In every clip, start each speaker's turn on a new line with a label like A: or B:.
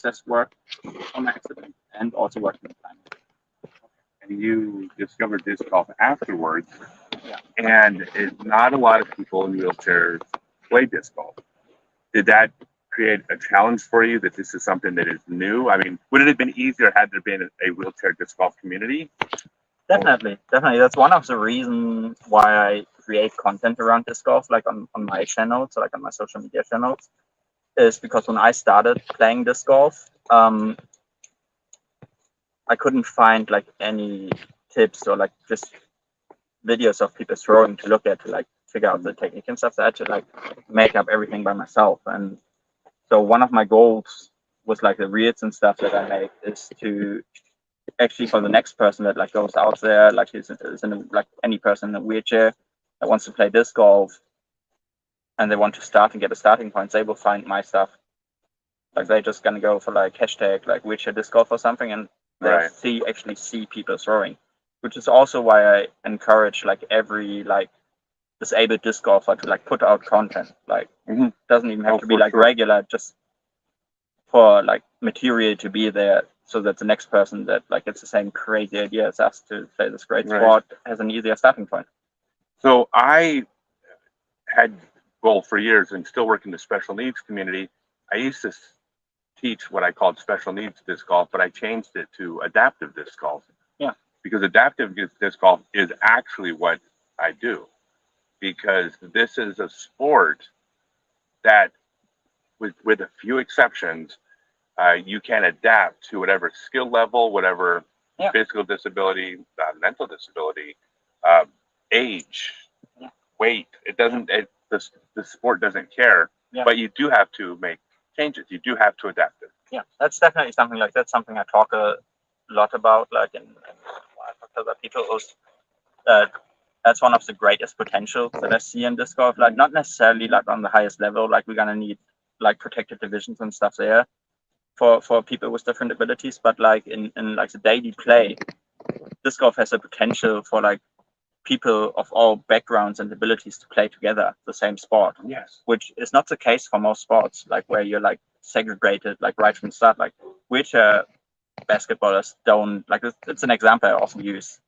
A: just work on accident and also work in the climate.
B: And you discovered disc golf afterwards,
A: Yeah.
B: and not a lot of people in wheelchairs play disc golf. Did that create a challenge for you that this is something that is new? I mean, would it have been easier had there been a wheelchair disc golf community?
A: Definitely. That's one of the reasons why I create content around disc golf, like on my channels, so like on my social media channels, is because when I started playing disc golf, I couldn't find like any tips or like just videos of people throwing to look at to like figure out the technique and stuff. So I had to like make up everything by myself. And so one of my goals was like the reels and stuff that I make is to actually for the next person that like goes out there, like is in like any person in a wheelchair that wants to play disc golf and they want to start and get a starting point, they will find my stuff. Like they're just gonna go for like hashtag like wheelchair disc golf or something, and they'll actually see people throwing, which is also why I encourage like every like disabled disc golfer to like put out content. Like doesn't even have to be like regular, just for like material to be there so that the next person that like it's the same crazy idea as us to play this great sport has an easier starting point.
B: So I had for years and still work in the special needs community. I used to teach what I called special needs disc golf, but I changed it to adaptive disc golf.
A: Yeah.
B: Because adaptive disc golf is actually what I do. Because this is a sport that, with a few exceptions, you can adapt to whatever skill level, whatever physical disability, mental disability, age, weight. It doesn't. The sport doesn't care. Yeah. But you do have to make changes. You do have to adapt it.
A: Yeah, that's definitely something like that's something I talk a lot about. Like in I talk to other people, that's one of the greatest potentials that I see in disc golf. Like not necessarily like on the highest level. Like we're gonna need like protected divisions and stuff there for people with different abilities. But like in like the daily play, disc golf has a potential for like people of all backgrounds and abilities to play together the same sport.
B: Yes.
A: Which is not the case for most sports, like where you're like segregated like right from the start. Like wheelchair basketballers don't like it's an example I often use.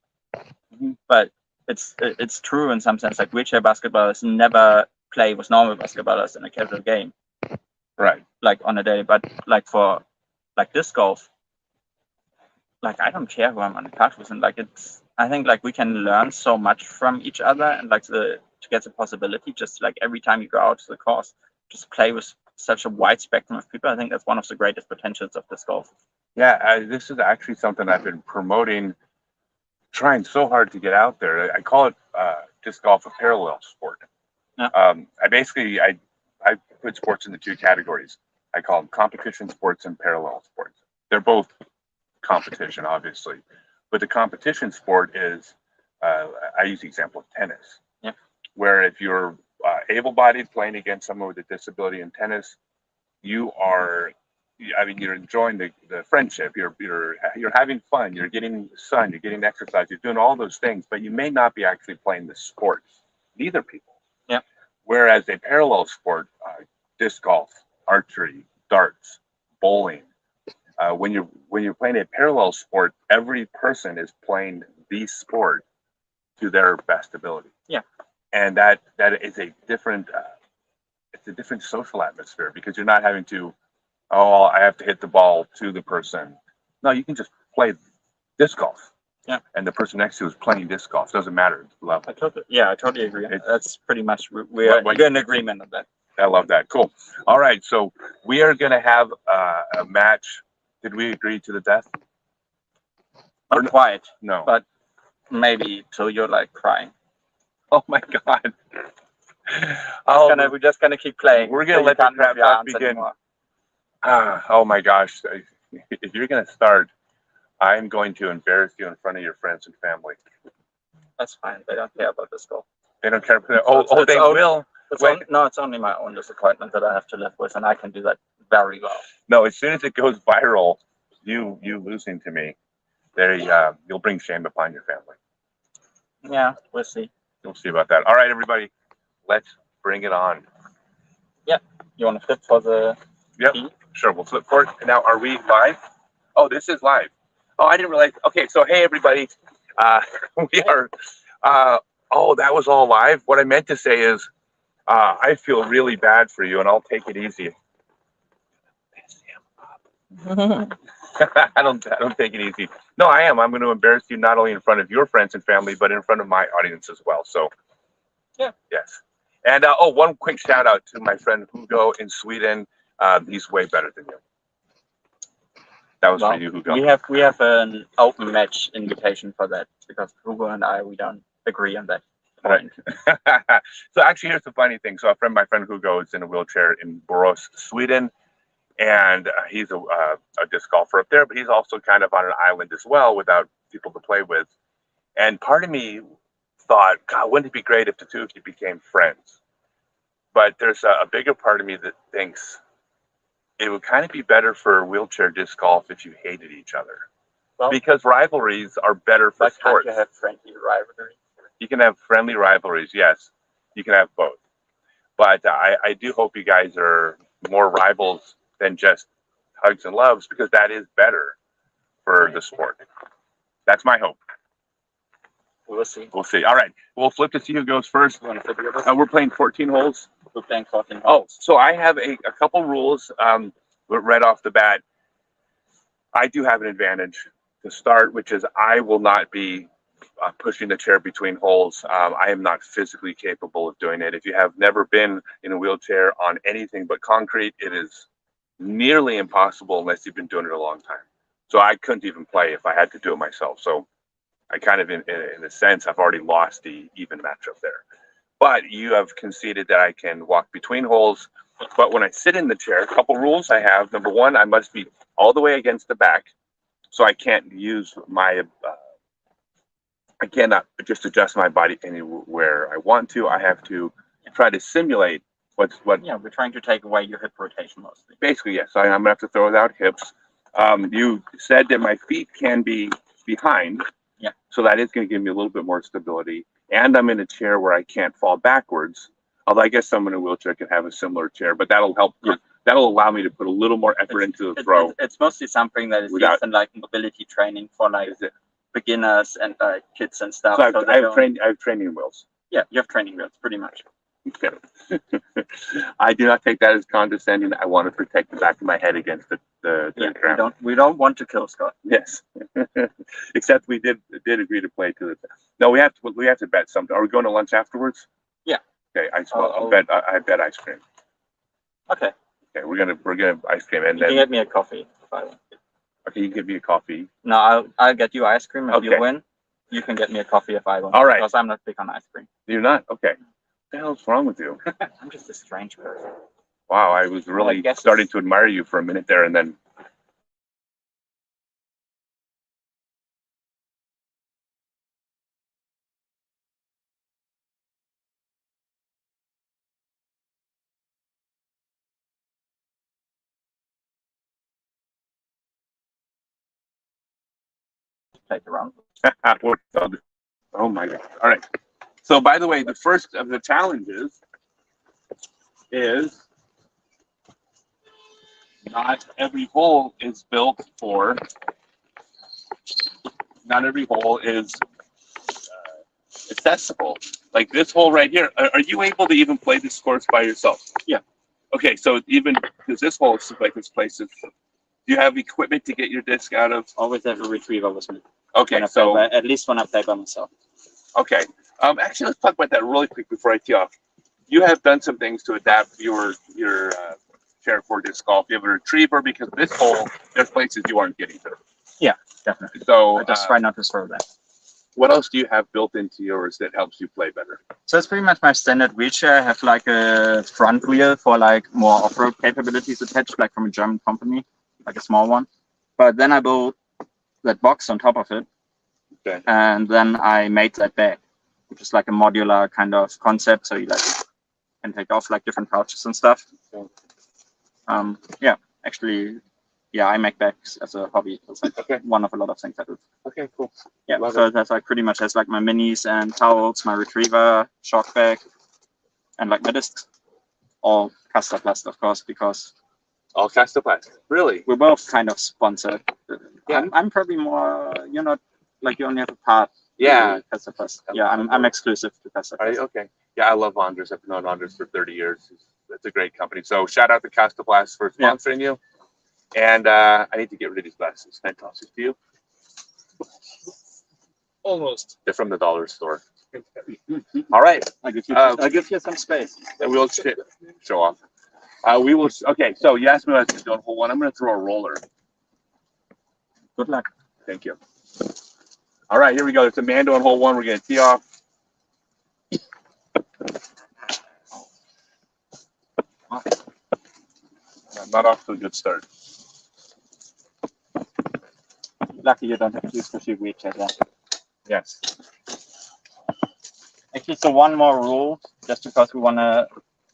A: But it's true in some sense. Like wheelchair basketballers never play with normal basketballers in a casual game.
B: Right.
A: Like on a day. But like for like disc golf, like I don't care who I'm on the couch with, and like I think like we can learn so much from each other, and like to get the possibility just like every time you go out to the course, just play with such a wide spectrum of people. I think that's one of the greatest potentials of disc golf.
B: Yeah, this is actually something I've been promoting, trying so hard to get out there. I call it disc golf a parallel sport.
A: Yeah.
B: I put sports into two categories. I call them competition sports and parallel sports. They're both competition, obviously, but the competition sport is I use the example of tennis.
A: Yeah.
B: Where if you're able-bodied playing against someone with a disability in tennis, you're enjoying the friendship. You're having fun. You're getting sun. You're getting exercise. You're doing all those things, but you may not be actually playing the sport. Neither people.
A: Yeah.
B: Whereas a parallel sport, disc golf, archery, darts, bowling. When you're playing a parallel sport, every person is playing the sport to their best ability.
A: Yeah.
B: And that is a different it's a different social atmosphere because you're not having to, I have to hit the ball to the person. No, you can just play disc golf.
A: Yeah.
B: And the person next to you is playing disc golf. Doesn't matter the level.
A: I totally agree. That's pretty much we're in agreement on that.
B: I love that. Cool. All right, so we are going to have a match. Did we agree to the death?
A: Not quite.
B: No.
A: But maybe till you're like crying.
B: Oh my God.
A: We're just gonna keep playing.
B: We're gonna let the crap talk begin. Oh my gosh. If you're gonna start, I'm going to embarrass you in front of your friends and family.
A: That's fine. They don't care about this goal.
B: They don't care about that. They will.
A: It's only my own disappointment that I have to live with, and I can do that very well.
B: No, as soon as it goes viral, you losing to me, you'll bring shame upon your family.
A: Yeah, we'll see.
B: We'll see about that. All right, everybody, let's bring it on.
A: Yeah. You want to flip for the
B: Yep.
A: key?
B: Sure, we'll flip for it. Now, are we live? Oh, this is live. Oh, I didn't realize. Okay, so hey, everybody. Uh, we are, oh, that was all live. What I meant to say is, I feel really bad for you, and I'll take it easy. I don't take it easy. No, I am. I'm going to embarrass you not only in front of your friends and family, but in front of my audience as well. So, yeah, yes. And oh, one quick shout out to my friend Hugo in Sweden. He's way better than you. That was for you, Hugo.
A: We have an open match invitation for that because Hugo and we don't agree on that point.
B: Right. So actually, here's the funny thing. So my friend Hugo is in a wheelchair in Borås, Sweden. And he's a disc golfer up there, but he's also kind of on an island as well without people to play with. And part of me thought, God, wouldn't it be great if the two of you became friends? But there's a bigger part of me that thinks it would kind of be better for wheelchair disc golf if you hated each other. Well, because rivalries are better for sports.
A: Can't you have friendly rivalries?
B: You can have friendly rivalries, yes. You can have both. But I do hope you guys are more rivals than just hugs and loves, because that is better for the sport. That's my hope.
A: We'll see.
B: We'll see. All right. We'll flip to see who goes first. We're playing 14 holes.
A: We're playing 14 holes.
B: Oh, so I have a couple rules right off the bat. I do have an advantage to start, which is I will not be pushing the chair between holes. I am not physically capable of doing it. If you have never been in a wheelchair on anything but concrete, it is nearly impossible unless you've been doing it a long time. So I couldn't even play if I had to do it myself. So I kind of, in a sense, I've already lost the even matchup there. But you have conceded that I can walk between holes. But when I sit in the chair, a couple rules I have. Number one, I must be all the way against the back. So I can't use my, I cannot just adjust my body anywhere I want to. I have to try to simulate what.
A: Yeah, we're trying to take away your hip rotation mostly.
B: Basically, yes. I'm gonna have to throw without hips. You said that my feet can be behind.
A: Yeah.
B: So that is going to give me a little bit more stability. And I'm in a chair where I can't fall backwards. Although I guess someone in a wheelchair could have a similar chair, but that'll help. Yeah. That'll allow me to put a little more effort into the throw.
A: It's mostly something that is used in like mobility training for like beginners and kids and stuff.
B: So I have training wheels.
A: Yeah, you have training wheels, pretty much.
B: Okay. I do not take that as condescending. I want to protect the back of my head against the ground.
A: We don't want to kill Scott.
B: Yes. Except we did agree to play to the. No, we have to bet something. Are we going to lunch afterwards?
A: Yeah.
B: Okay. I bet ice cream.
A: Okay.
B: Okay. We're gonna ice cream, and then
A: you can get me a coffee if I want.
B: Okay, you can give me a coffee.
A: No, I'll get you ice cream if you win. You can get me a coffee if I want.
B: All right.
A: Because I'm not big on ice cream.
B: You're not? Okay. What the hell's wrong with you?
A: I'm just a strange person.
B: Wow, I was really starting to admire you for a minute there, and then.
A: Take it around.
B: Oh my God. All right. So, by the way, the first of the challenges is not every hole is built for. Not every hole is accessible. Like this hole right here. Are you able to even play this course by yourself?
A: Yeah.
B: Okay, so even because this hole is like this place is. Do you have equipment to get your disc out of?
A: Always have a retriever with me.
B: Okay, so
A: at least when I play by myself.
B: Okay. Actually, let's talk about that really quick before I tee off. You have done some things to adapt your chair for disc golf. You have a retriever because this hole, there's places you aren't getting to.
A: Yeah, definitely.
B: So
A: I just try not to throw that.
B: What else do you have built into yours that helps you play better?
A: So it's pretty much my standard wheelchair. I have like a front wheel for like more off-road capabilities attached, like from a German company, like a small one. But then I built that box on top of it.
B: Okay.
A: And then I made that bag, which is like a modular kind of concept. So you like can take off like different pouches and stuff.
B: Okay.
A: Yeah, actually, yeah, I make bags as a hobby. It's like one of a lot of things I do.
B: Okay, cool.
A: Yeah, so that's like pretty much has like my minis and towels, my retriever, shock bag, and like my discs. All Kastaplast, of course, because
B: All Kastaplast. Really?
A: We're both kind of sponsored.
B: Yeah.
A: I'm probably more, you're not, like you only have a part.
B: Yeah.
A: Kastaplast. Yeah, I'm exclusive to
B: Are
A: Kastaplast.
B: you? Okay. Yeah, I love Andres. I've known Andres for 30 years. It's a great company. So shout out to Kastaplast for sponsoring you. And I need to get rid of these glasses. Can I toss these to you?
C: Almost.
B: They're from the dollar store. All right.
A: I'll give you some space.
B: And we'll show off. We will. Okay. So you asked me what I was doing. Hold on. I'm going to throw a roller.
A: Good luck.
B: Thank you. All right. Here we go. It's a Mando on hole one. We're going to tee off. Not off to a good start.
A: Lucky you don't have to use the shoe reach at that.
B: Yes.
A: Actually, so one more rule, just because we want to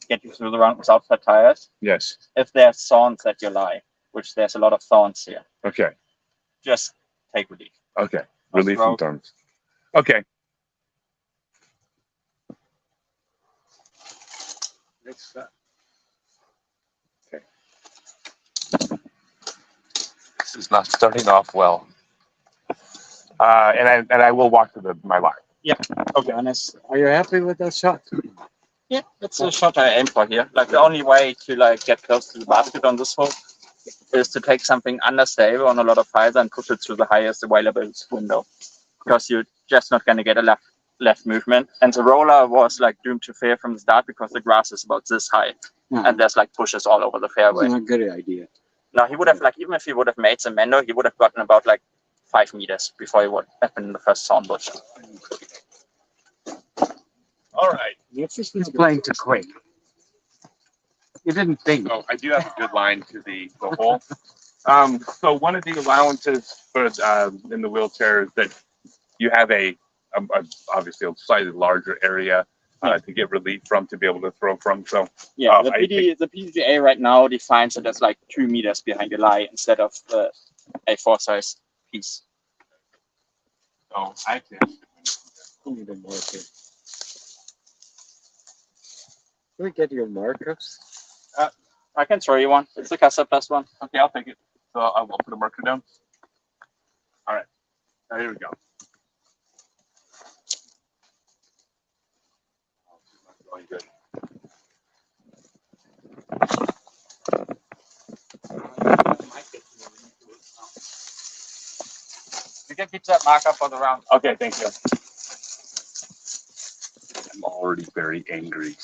A: get you through the round without flat tires.
B: Yes.
A: If there's thorns at your lie, which there's a lot of thorns here,
B: Okay.
A: just take relief.
B: Okay. Relief from thorns. Okay.
C: Next step.
B: Okay. This is not starting off well. And I will walk to my line.
A: Yeah. Okay, Johannes.
C: Are you happy with that shot?
A: Yeah, that's the shot I aim for here. Like the only way to like get close to the basket on this hole is to take something understable on a lot of height and push it through the highest available window, because you're just not going to get a left movement. And the roller was like doomed to fail from the start because the grass is about this high, and there's like bushes all over the fairway.
C: That's a good idea.
A: Now he would have like, even if he would have made the Mendo, he would have gotten about like 5 meters before he would have been in the first thorn bush.
B: All right.
C: He's playing too quick. You didn't think.
B: So I do have a good line to the hole. So one of the allowances for in the wheelchair is that you have a obviously a slightly larger area to get relief from, to be able to throw from. So
A: yeah, the PGA right now defines it as like 2 meters behind your lie instead of a 4 size piece.
B: So I
C: Need a marker. Can we get your markers?
A: I can throw you one. It's a Kastaplast one.
B: okay, I'll take it. So I'll put a marker down. All right. Now here we go. Going good.
A: You can keep that marker for the round.
B: Okay, thank you. I'm already very angry.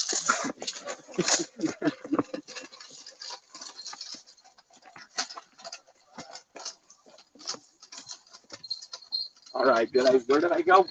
A: All right, where did I go?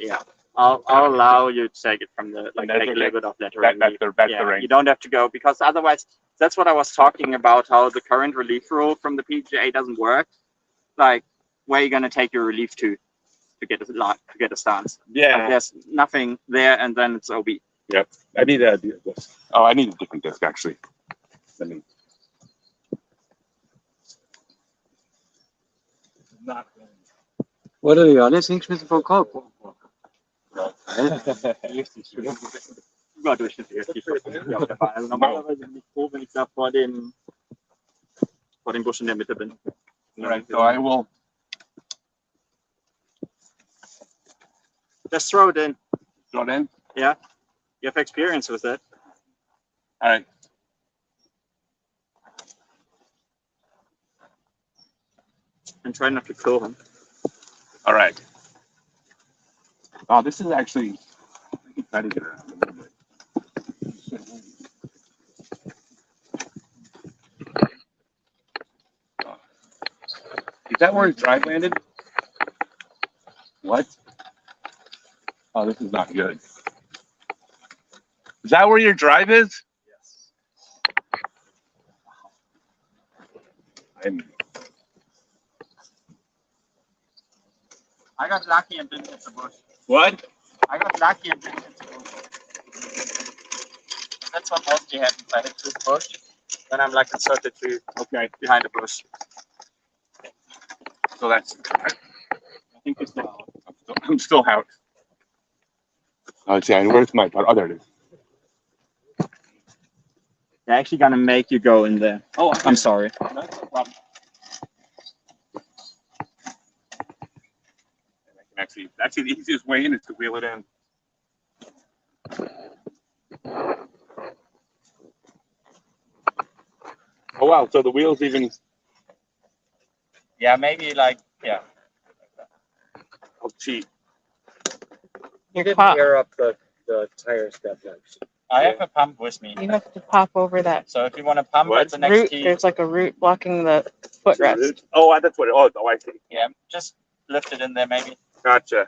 A: Yeah, I'll allow you to take it from the like take a little bit of lateral relief.
B: That's the range.
A: You don't have to go, because otherwise, that's what I was talking about. How the current relief rule from the PGA doesn't work. Like, where you're gonna take your relief to get a stance.
B: Yeah.
A: Like, there's nothing there, and then it's OB.
B: Yep. I need a disc. Oh, I need a different disc actually. Let me. Not.
C: What are the other things mit von Korb?
A: Über Durchschnitt hier auf der Bahn. Also normalerweise bin ich froh, wenn ich da vor dem Busch in der Mitte bin.
B: All right, so I will.
A: Just throw it in.
B: Throw it in.
A: Yeah, you have experience with it.
B: All right.
A: And try not to kill him.
B: All right. Oh, this is actually. I can try to get around a little bit. Is that where his drive landed? What? Oh, this is not good. Is that where your drive is?
A: Yes. I got lucky and didn't hit the bush.
B: What?
A: I got lucky and didn't hit the bush. That's what mostly happens. I hit this bush, then I'm like inserted to behind the bush.
B: So that's.
A: I think it's the
B: I'm still out. Let's see. Where's my part? Oh, there it is.
A: They're actually gonna make you go in there. Oh, I'm sorry.
B: That's no problem. Actually, the easiest way in is to wheel it in. Oh wow! So the wheels even.
A: Yeah, maybe like
B: Oh, cheap.
C: You didn't air up the tires that much.
A: I have a pump with me.
D: You have to pop over that
A: So if you want to pump
B: What?
A: at the next
D: root.
A: key,
D: There's like a root blocking the footrest.
B: Oh, that's what. Oh, I see.
A: yeah, just lift it in there maybe.
B: Gotcha.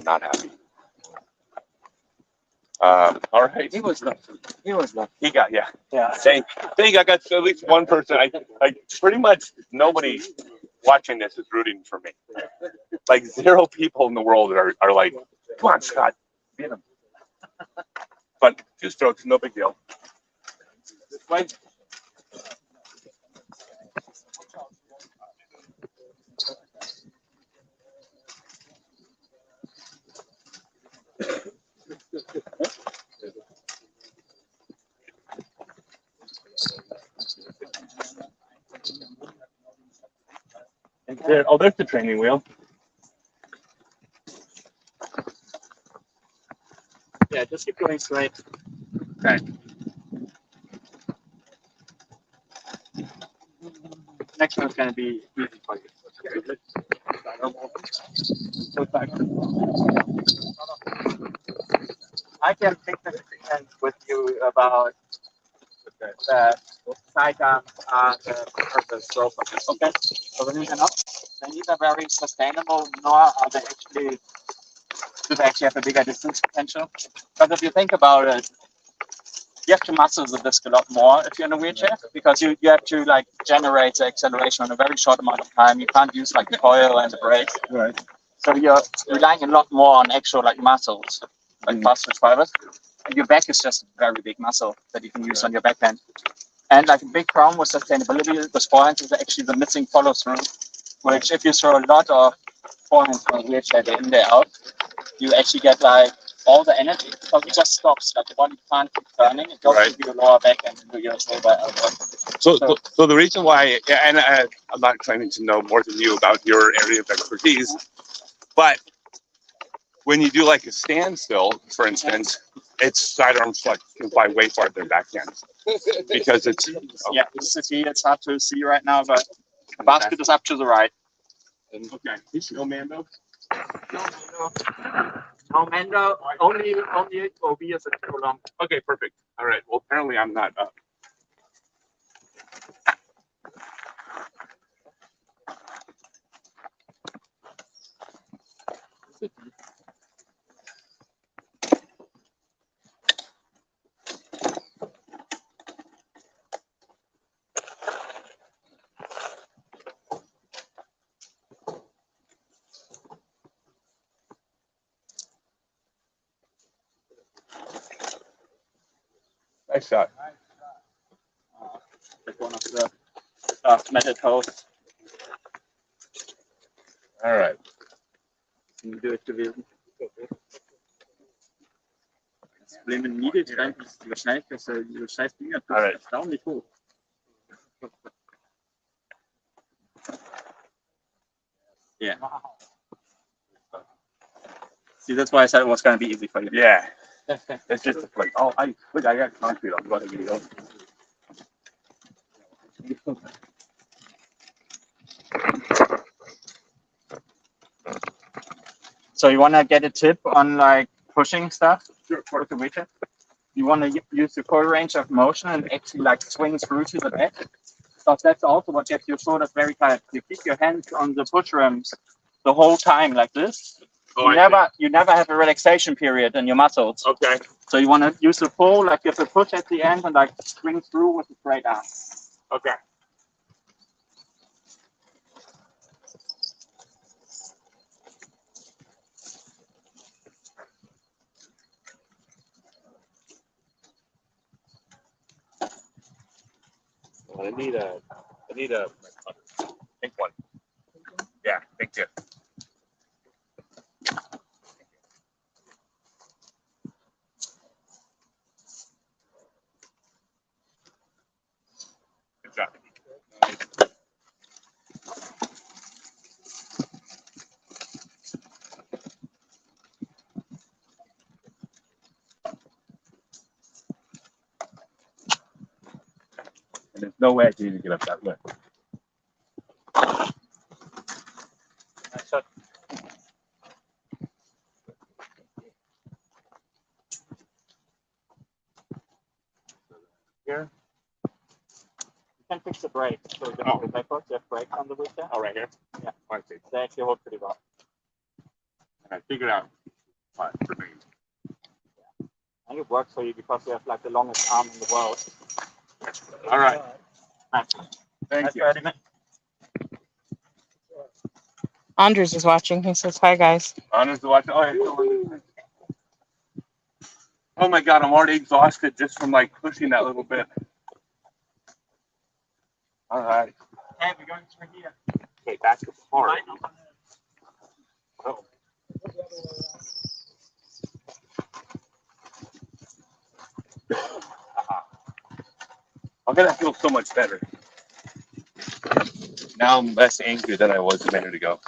B: Not happy. All right.
C: He was lucky. He was lucky.
B: He got
C: Yeah.
B: Thank I got at least one person. I pretty much nobody watching this is rooting for me. Like 0 people in the world are like, come on, Scott, beat him. But 2 strokes, no big deal. Like, there's the training wheel.
A: Yeah, just keep going straight.
B: Okay.
A: Next one's gonna be easy for you. I can take the discussion with you about the side arms are the purpose of this. Okay. So when you can up, they're neither very sustainable nor are they actually do they actually have a bigger distance potential. But if you think about it, you have to muscle the disc a lot more if you're in a wheelchair because you have to like generate the acceleration in a very short amount of time. You can't use like the coil and the brakes.
B: Right.
A: So you're relying a lot more on actual like muscles, like fast twitch fibers. And your back is just a very big muscle that you can use on your backhand. And like a big problem with sustainability with forehands is actually the missing follow through, which if you throw a lot of forehands from a wheelchair day in, day out, you actually get like all the energy because it just stops. Like the body can't keep turning. It goes into your lower back and into your shoulder elbow.
B: So the reason why, and I'm not claiming to know more than you about your area of expertise, but when you do like a standstill, for instance, its sidearm flex can fly way farther than backhand because it's
A: it's hard to see right now, but the basket is up to the right.
B: okay. No Mando.
A: No, Mando, only OB is too long.
B: Okay, perfect. All right. Well, apparently I'm not up. Nice shot.
A: Like one of the metal toes.
B: All right.
A: Die gewesen. Das Problem in Needle Strength ist die Wahrscheinlichkeit, dass er diese scheiß Dinger tut, erstaunlich hoch. Yeah. See, that's why I said it was going to be easy for you.
B: Yeah. It's just like, oh, I got concrete on what you go.
A: So you want to get a tip on like pushing stuff
B: Sure.
A: with the widget? You want to use the full range of motion and actually like swing through to the bed. So that's also what gets your shoulders very tight. You keep your hands on the push rims the whole time like this.
B: Oh,
A: You never have a relaxation period in your muscles.
B: Okay.
A: So you want to use the pull, like you have to push at the end and like swing through with a straight arm.
B: Okay. Well, I need a pink one. Yeah, thank you. Good job. And there's no way I can even get up that lift.
A: Nice shot.
B: Here?
A: You can fix the brake. So you can go backwards, you have brakes on the wheelchair.
B: Oh, right here?
A: Yeah.
B: I see.
A: They actually hold pretty well.
B: And I figured out what for me.
A: And it works for you because you have like the longest arm in the world.
B: All right.
A: Nice.
B: Thank you.
D: Andres is watching. He says, "Hi, guys."
B: Honest to watch. Oh my God, I'm already exhausted just from like pushing that little bit. All right.
A: And we're going through here.
B: Okay, back to part.
A: Right up on the-
B: Oh. I'm gonna feel so much better. Now I'm less angry than I was a minute ago.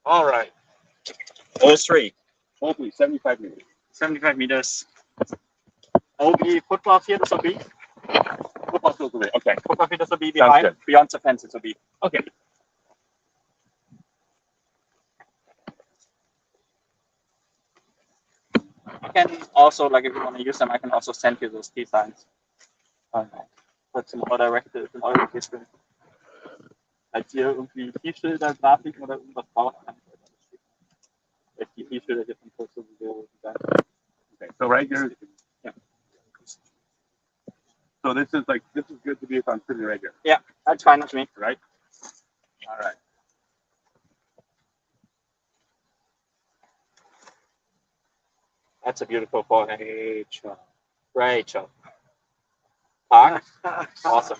B: All right.
A: Those three.
B: Hopefully 75 meters.
A: 75 meters. OB football field is OB.
B: Football field away. Okay.
A: Football field is OB
B: Sounds
A: behind.
B: good.
A: Beyond the fence is OB.
B: Okay.
A: I can also, like if you want to use them, I can also send you those key signs. That's in other directives in eure Kiste. Als ihr irgendwie Keyschilder, Grafiken oder irgendwas braucht, kann ich euch alles schicken. Weil die Keyschilder hier von Kurs sowieso sein.
B: Okay. So right here.
A: Yeah.
B: So this is good to be if I'm sitting right here,
A: Yeah, that's fine with me.
B: right? All right.
A: That's a beautiful forehead. Great job. Park. Awesome.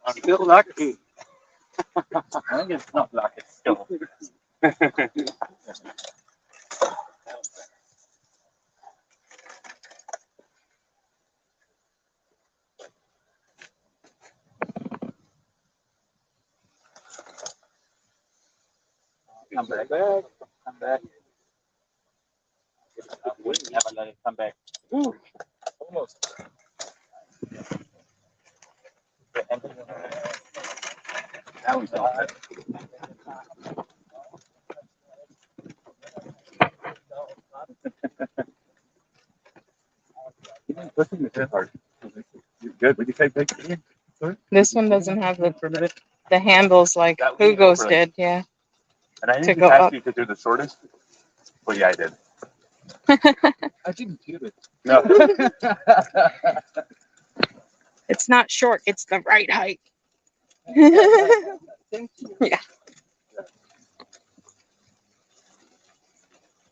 B: I'm still lucky.
A: I think it's not luck, it's skill. Come back. Come back. I would never let it come back.
C: Ooh, almost.
B: That was all right. Pushing the fifth hard. You're good. Would you say big?
D: This one doesn't have the handles like
B: That would be
D: Hugo's
B: over.
D: did. Yeah.
B: And I
D: To
B: didn't
D: go
B: ask
D: up.
B: you to do the shortest. Well, yeah, I did.
C: I didn't do it.
B: No.
D: It's not short, it's the right height.
C: Thank you.
D: Yeah.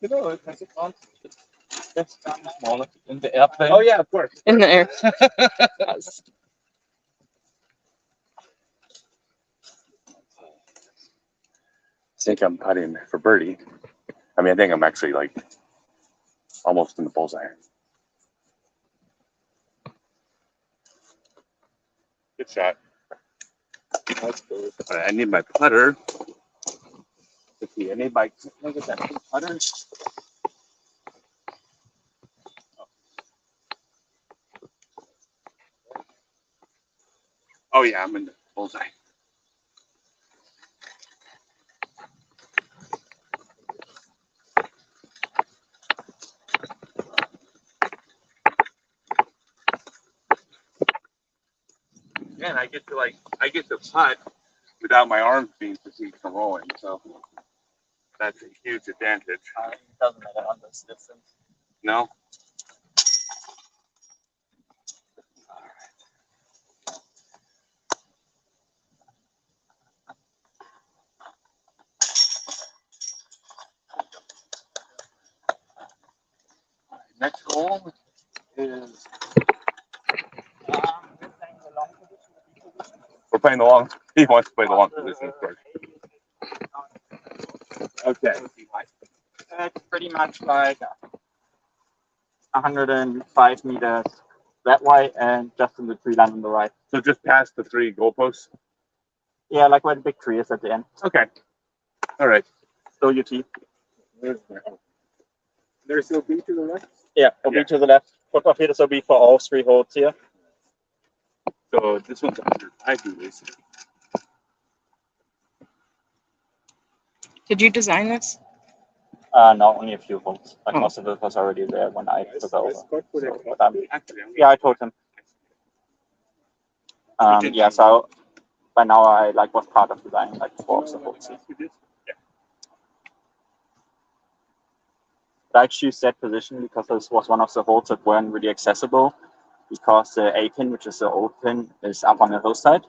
C: You know, it has a concept. That's smaller in the airplane. Oh yeah, of course.
D: In the air.
B: I think I'm putting for birdie. I mean, I think I'm actually like almost in the bullseye. Good shot.
C: That's good.
B: All right, I need my putter. Let's see, I need my, look at that putter. Oh yeah, I'm in the bullseye. And I get to putt without my arms being fatigued from rolling, so that's a huge advantage.
A: It doesn't matter on this distance.
B: No? Next hole is we're playing the long. He wants to play the long position first. Okay.
A: It's pretty much like 105 meters that way and just in the tree line on the right.
B: So just past the 3 goalposts.
A: Yeah, like where the big tree is at the end.
B: Okay. All right.
A: So your tee.
C: There's no B to the left.
A: Yeah, OB to the left. Foot-off hitters OB for all 3 holes here.
B: So this one's 105 meters.
D: Did you design this?
A: No, only a few holes. Like
D: Oh.
A: most of it was already there when I took over.
C: Let's go for
A: So,
C: the
A: but, yeah, I told him. Yeah, so by now I like was part of designing like 4 of the holes. But I choose that position because this was one of the holes that weren't really accessible because the A pin, which is the old pin, is up on the hillside.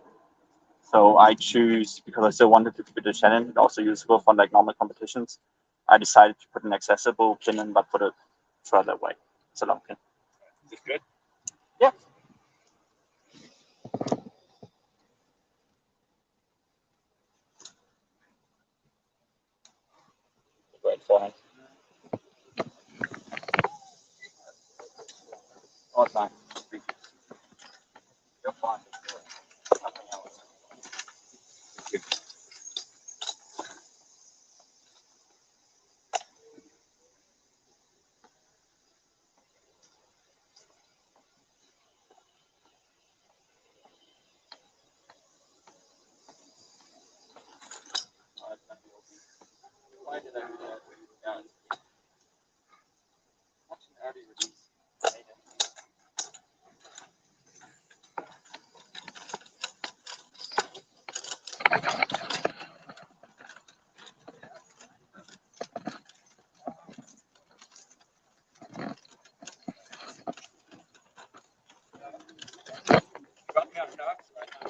A: So I choose, because I still wanted to keep it a challenge and also usable for like normal competitions, I decided to put an accessible pin in, but put it further away. It's a long pin.
B: Is this good?
A: Yeah. Great forehand. All time. You're fine. Nothing else. Why did I do that? Yeah. Watch an early release.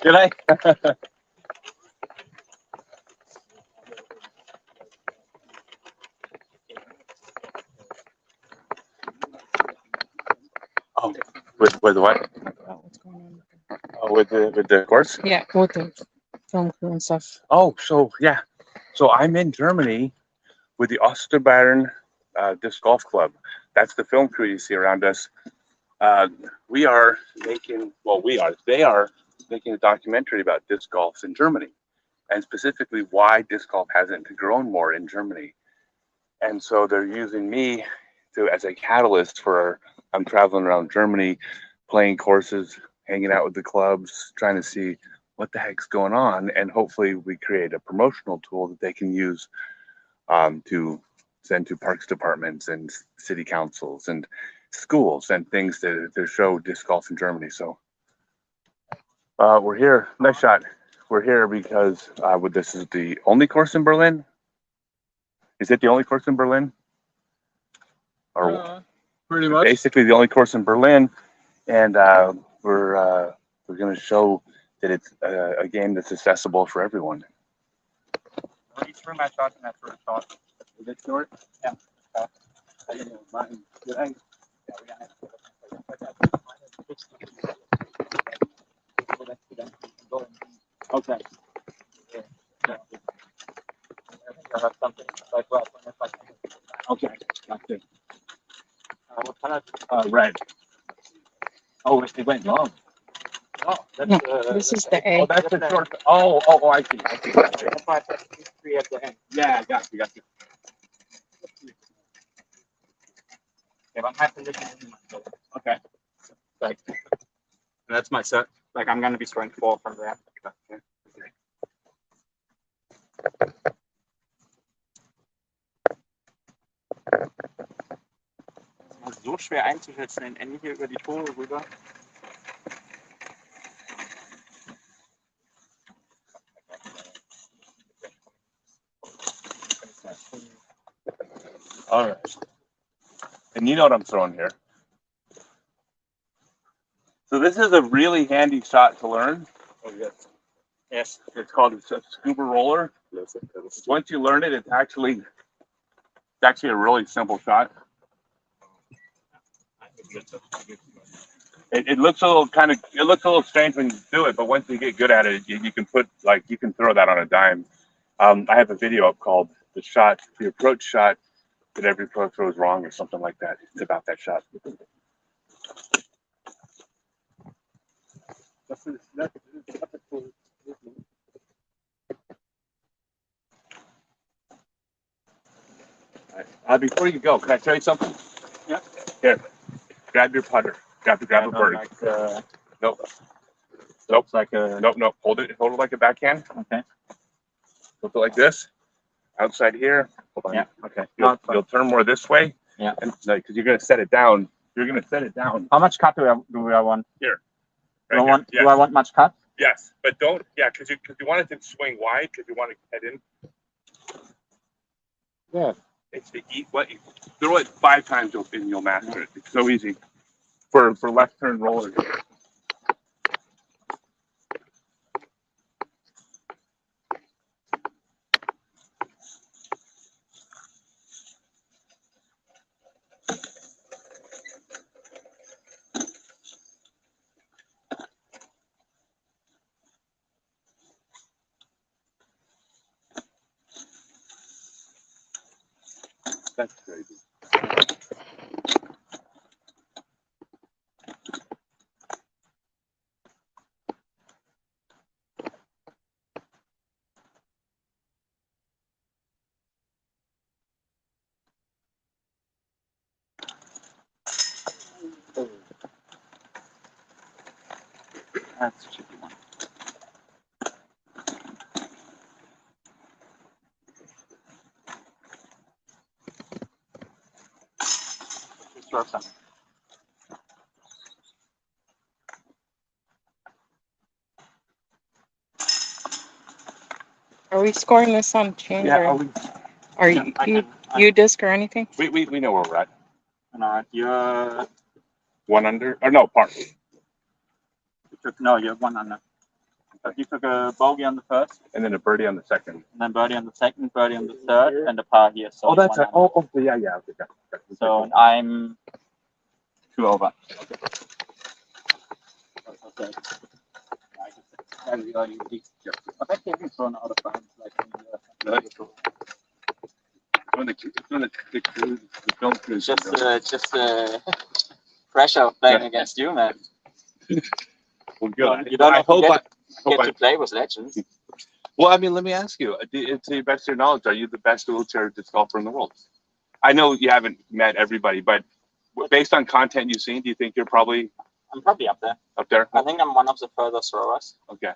B: Did I? Oh, with what?
D: What's going on?
B: Oh, with the course?
D: Yeah, with the film crew and stuff.
B: Oh, so yeah. So I'm in Germany with the Osterbayern Disc Golf Club. That's the film crew you see around us. They are making a documentary about disc golf in Germany, and specifically why disc golf hasn't grown more in Germany. And so they're using me as a catalyst for, I'm traveling around Germany, playing courses, hanging out with the clubs, trying to see what the heck's going on, and hopefully we create a promotional tool that they can use to send to parks departments and city councils and schools and things to show disc golf in Germany. So we're here. Nice shot. We're here because this is the only course in Berlin. Is it the only course in Berlin? or
E: Pretty much.
B: basically the only course in Berlin, and we're going to show that it's a game that's accessible for everyone.
A: Each room I shot and that's where it's shot. Is it short? Yeah. I don't know. Mine. Did I? Yeah, we got it. Okay. Yeah. I think I have something like well. Okay. Gotcha. What color? Red. Oh, it went long. Oh, that's,
D: This is the A.
A: oh, that's the short. Oh, I see. That's why I said 3 at the end. Yeah, got you. If I'm half position, okay. Like, that's my set. Like, I'm gonna be throwing 4 from there. Das ist so schwer einzuschätzen, in Ende hier über die Tore rüber.
B: All right. And you know what I'm throwing here. So this is a really handy shot to learn.
A: Oh, yes. Yes.
B: It's called a scuba roller. Once you learn it, it's actually a really simple shot. It looks a little strange when you do it, but once you get good at it, you can throw that on a dime. I have a video up called the approach shot that every pro throws wrong or something like that. It's about that shot. Before you go, can I tell you something?
A: Yeah.
B: Here, grab your putter. Grab a birdie.
A: Like,
B: Nope.
A: It's like a.
B: Nope. Hold it like a backhand.
A: Okay.
B: Flip it like this. Outside here. Hold on.
A: Yeah. Okay.
B: You'll turn more this way.
A: Yeah.
B: And because you're gonna set it down.
A: How much cut do I want?
B: Here.
A: Do I want much cut?
B: Yes, but don't. Yeah, because you want it to swing wide because you want to head in.
A: Yeah.
B: It's the throw it 5 times and you'll master it. It's so easy for left turn rollers. That's crazy.
A: That's a tricky one. Just throw some.
D: Are we scoring this on change or you disc or anything?
B: We know where we're at.
A: No, you're
B: 1 under or no par.
A: you're 1 under. But you took a bogey on the first,
B: And then a birdie on the second.
A: and then birdie on the second, birdie on the third, and a par here. So
B: Oh, that's
A: one
B: it.
A: under.
B: Oh, yeah. Okay, got it.
A: So I'm 2 over. Okay. I bet they've been thrown out of bounds like just pressure of playing against you, man.
B: Well, good.
A: You don't
B: I hope
A: get to play with legends.
B: Well, I mean, let me ask you, to the best of your knowledge, are you the best wheelchair disc golfer in the world? I know you haven't met everybody, but based on content you've seen, do you think you're probably...
A: I'm probably up there.
B: Up there?
A: I think I'm one of the furthest throwers.
B: Okay.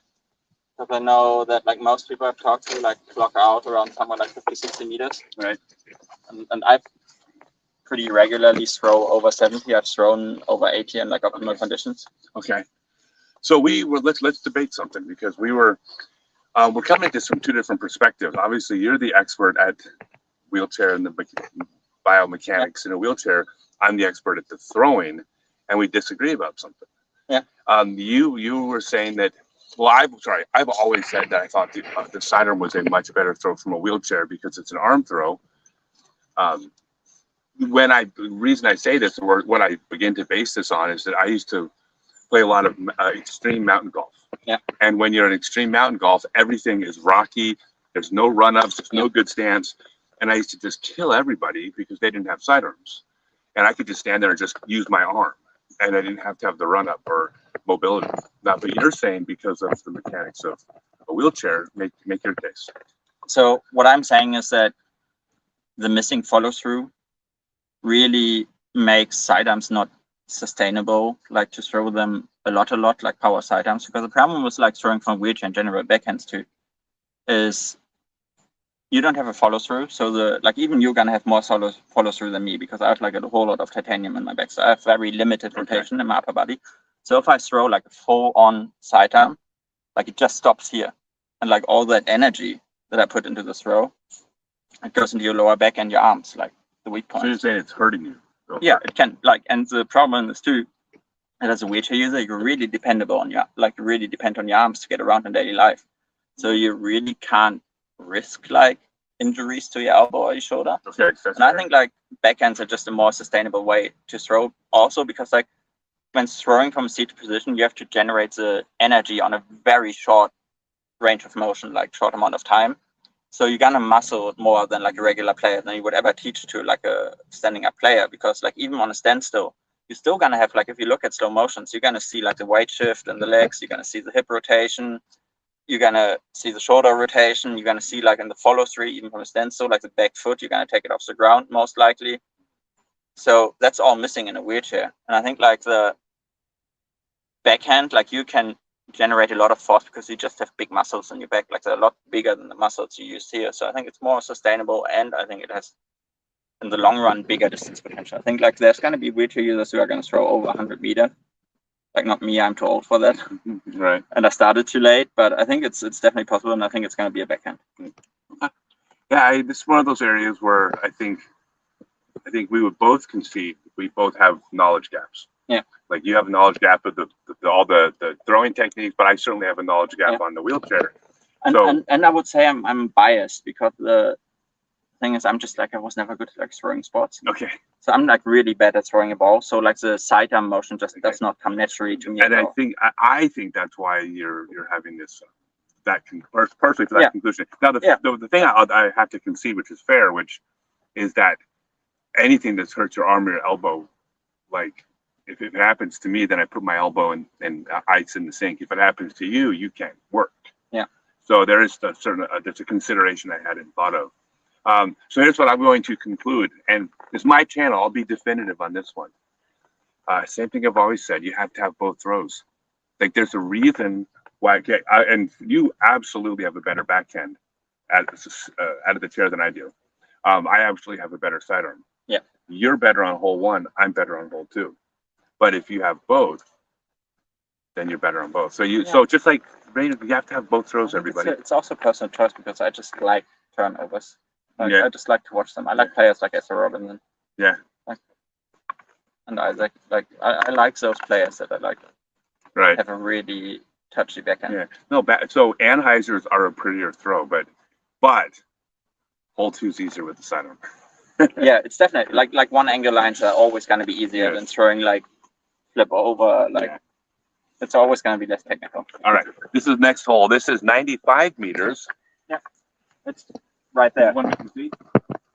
A: Because I know that like most people I've talked to like clock out around somewhere like 50, 60 meters.
B: Right.
A: And I pretty regularly throw over 70. I've thrown over 80 in like optimal conditions.
B: Okay. So let's debate something, because we're coming at this from 2 different perspectives. Obviously, you're the expert at wheelchair and the biomechanics in a wheelchair. I'm the expert at the throwing, and we disagree about something.
A: Yeah.
B: You were saying that. Well, I've always said that I thought the sidearm was a much better throw from a wheelchair because it's an arm throw. The reason I say this, or what I begin to base this on, is that I used to play a lot of extreme mountain golf.
A: Yeah.
B: And when you're in extreme mountain golf, everything is rocky. There's no run-ups. There's no good stance. And I used to just kill everybody because they didn't have sidearms. And I could just stand there and just use my arm. And I didn't have to have the run-up or mobility. Now, but you're saying because of the mechanics of a wheelchair, make your case.
A: So what I'm saying is that the missing follow-through really makes sidearms not sustainable, like to throw them a lot, like power sidearms. Because the problem with like throwing from wheelchair and general backhands too is you don't have a follow-through. So even you're gonna have more follow-through than me because I have like a whole lot of titanium in my back. So I have very limited rotation in my upper body. So if I throw like a full-on sidearm, like it just stops here. And like all that energy that I put into the throw, it goes into your lower back and your arms, like the weak point.
B: So you're saying it's hurting you? Okay.
A: Yeah, it can. And the problem is too, that as a wheelchair user, you're really dependable on you really depend on your arms to get around in daily life. So you really can't risk like injuries to your elbow or your shoulder.
B: Okay,
A: and I think like backhands are just a more sustainable way to throw. Also because like when throwing from a seated position, you have to generate the energy on a very short range of motion, like short amount of time. So you're gonna muscle more than like a regular player than you would ever teach to like a standing up player, because like even on a standstill, you're still gonna have like, if you look at slow motions, you're gonna see like the weight shift in the legs, you're gonna see the hip rotation, you're gonna see the shoulder rotation, you're gonna see like in the follow through, even from a standstill, like the back foot, you're gonna take it off the ground most likely. So that's all missing in a wheelchair. And I think like the backhand, like you can generate a lot of force because you just have big muscles in your back, like they're a lot bigger than the muscles you use here. So I think it's more sustainable, and I think it has in the long run bigger distance potential. I think like there's going to be wheelchair users who are going to throw over 100 meters. Like not me, I'm too old for that.
B: Right.
A: And I started too late, but I think it's definitely possible, and I think it's going to be a backhand.
B: Yeah, it's one of those areas where I think we would both concede we both have knowledge gaps.
A: Yeah.
B: Like you have a knowledge gap of all the throwing techniques, but I certainly have a knowledge gap on the wheelchair.
A: And I would say I'm biased because the thing is I'm just like, I was never good at like throwing sports.
B: Okay.
A: So I'm like really bad at throwing a ball. So like the sidearm motion just does not come naturally to me.
B: And I think that's why you're having this personally for that conclusion. Now the thing I have to concede, which is fair, which is that anything that hurts your arm or your elbow, like if it happens to me, then I put my elbow and ice in the sink. If it happens to you, you can't work.
A: Yeah.
B: So there is there's a consideration I hadn't thought of. So here's what I'm going to conclude, and it's my channel. I'll be definitive on this one. Same thing I've always said. You have to have both throws. Like there's a reason why. And you absolutely have a better backhand out of the chair than I do. I actually have a better sidearm.
A: Yeah.
B: You're better on hole one. I'm better on hole two. But if you have both, then you're better on both. So just like you have to have both throws, everybody.
A: It's also personal choice because I just like turnovers. I just like to watch them. I like players like Esther Robinson.
B: Yeah.
A: And Isaac. I like those players that I like.
B: Right.
A: Have a really touchy backhand.
B: Yeah. No. So Anheuser's are a prettier throw, but hole two's easier with the sidearm.
A: Yeah, it's definitely like one angle lines are always going to be easier than throwing like flip over. It's always going to be less technical.
B: All right, this is next hole. This is 95 meters.
A: Yeah, it's right there.
B: One you can see.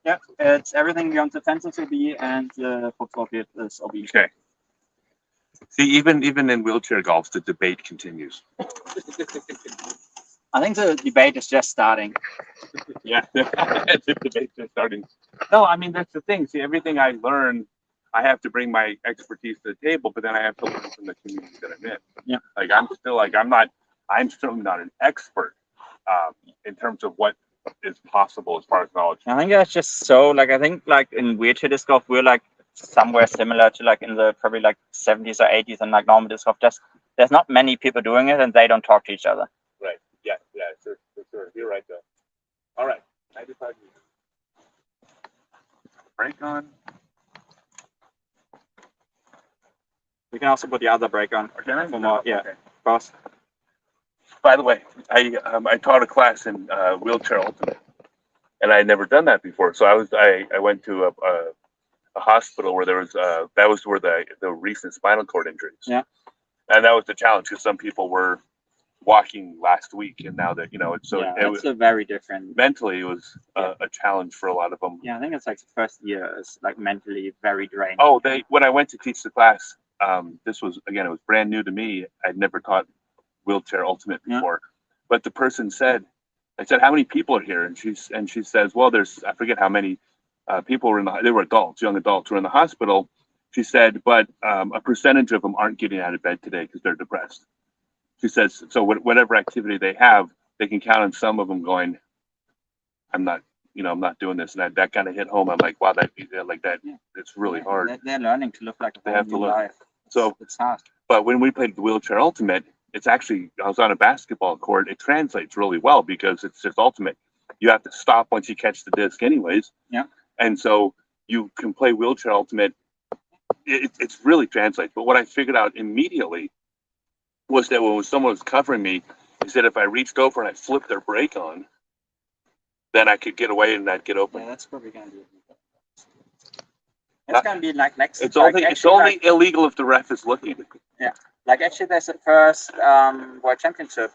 A: Yeah, it's everything beyond the fences will be, and the football field is OB.
B: Okay. See, even in wheelchair golf, the debate continues.
A: I think the debate is just starting.
B: Yeah, the debate's just starting. No, I mean that's the thing. See, everything I learn, I have to bring my expertise to the table, but then I have to learn from the community that I'm in.
A: Yeah.
B: I'm certainly not an expert in terms of what is possible as far as knowledge.
A: I think that's just so I think in wheelchair disc golf we're like somewhere similar to like in the probably like 70s or 80s and like normal disc golf. There's not many people doing it and they don't talk to each other.
B: Right. Yeah. Sure. You're right though. All right. 95 meters. brake on.
A: You can also put the other brake on.
B: Okay.
A: For more, yeah,
B: Okay.
A: of course.
B: By the way, I taught a class in wheelchair ultimate, and I had never done that before. So I went to a hospital where there was that was where the recent spinal cord injuries.
A: Yeah.
B: And that was the challenge because some people were walking last week, and now that it's
A: Yeah,
B: it
A: it's a very different.
B: mentally it was a challenge for a lot of them.
A: Yeah, I think it's like the first year is like mentally very draining.
B: Oh, when I went to teach the class, this was again, it was brand new to me. I'd never taught wheelchair ultimate before, but the person said, I said, how many people are here? And she says, well, there's, I forget how many people were they were adults, young adults who were in the hospital. She said, but a percentage of them aren't getting out of bed today because they're depressed. She says, so whatever activity they have, they can count on some of them going, I'm not doing this. And that kind of hit home. I'm like, wow, it's really hard.
A: They're learning to live like
B: They have to
A: new
B: learn.
A: life.
B: So
A: It's hard.
B: But when we played the wheelchair ultimate, it's actually, I was on a basketball court. It translates really well because it's just ultimate. You have to stop once you catch the disc anyways.
A: Yeah.
B: And so you can play wheelchair ultimate. It's really translates. But what I figured out immediately was that when someone was covering me, is that if I reached over and I flipped their brake on, then I could get away and I'd get open.
A: Yeah, that's probably gonna be. It's gonna be like next.
B: It's
A: like
B: only
A: actually,
B: illegal if the ref is looking.
A: Yeah, like actually, there's the first World Championship,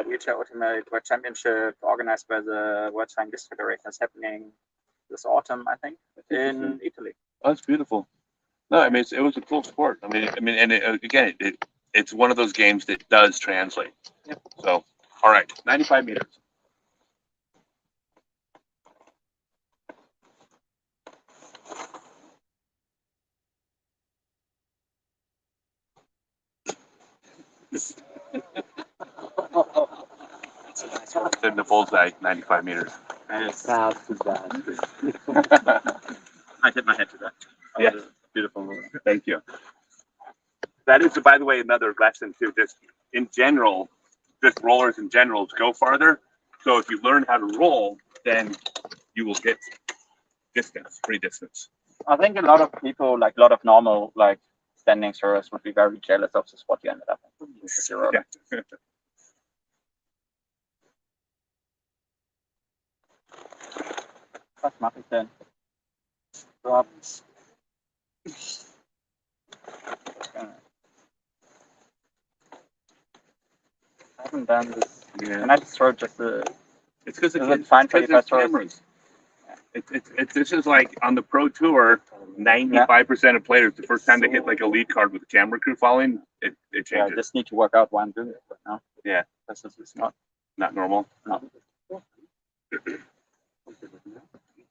A: wheelchair ultimate World Championship organized by the World Flying Disc Federation. Is happening this autumn, I think, in Italy.
B: Oh, that's beautiful. No, I mean it was a cool sport. I mean, and again, it's one of those games that does translate.
A: Yep.
B: So, all right, 95 meters. It's in the bullseye, 95 meters.
A: Nice.
C: That's too bad.
A: I hit my head to that.
B: Yeah.
A: Beautiful.
B: Thank you. That is, by the way, another lesson too. Just in general, just rollers in general go farther. So if you learn how to roll, then you will get free distance.
A: I think a lot of people, like a lot of normal, like standing surfers, would be very jealous of the spot you ended up in.
B: Yeah.
A: Was mache ich denn? Drops. I haven't done this.
B: Yeah.
A: Can I just throw just the?
B: It's because
A: it's fine for you if I throw it?
B: cameras. This is like on the pro tour, 95% of players, the first time they hit like a lead card with a camera crew following, it
A: Yeah, I
B: changes.
A: just need to work out why I'm doing it right now.
B: Yeah.
A: This is not.
B: Not normal.
A: No.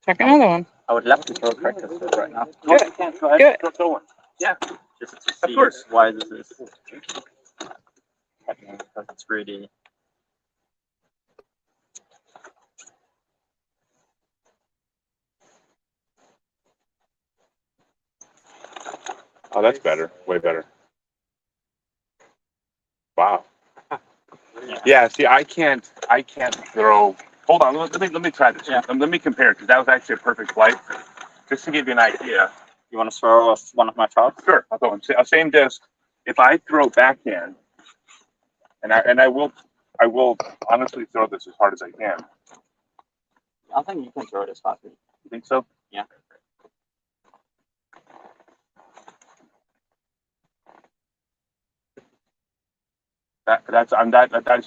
D: Check another one.
A: I would love to throw practice with it right now.
D: Good.
B: You can't go ahead.
D: Good.
B: Throw one. Yeah.
A: Just to see
B: course.
A: why this is happening, because it's really.
B: Oh, that's better. Way better. Wow. Yeah. See, I can't throw. Hold on. Let me try this.
A: Yeah.
B: Let me compare because that was actually a perfect flight. Just to give you an idea.
A: You want to throw off one of my shots?
B: Sure. I'll throw a same disc. If I throw backhand, and I will honestly throw this as hard as I can.
A: I think you can throw it as fast as
B: You think so?
A: Yeah.
B: That's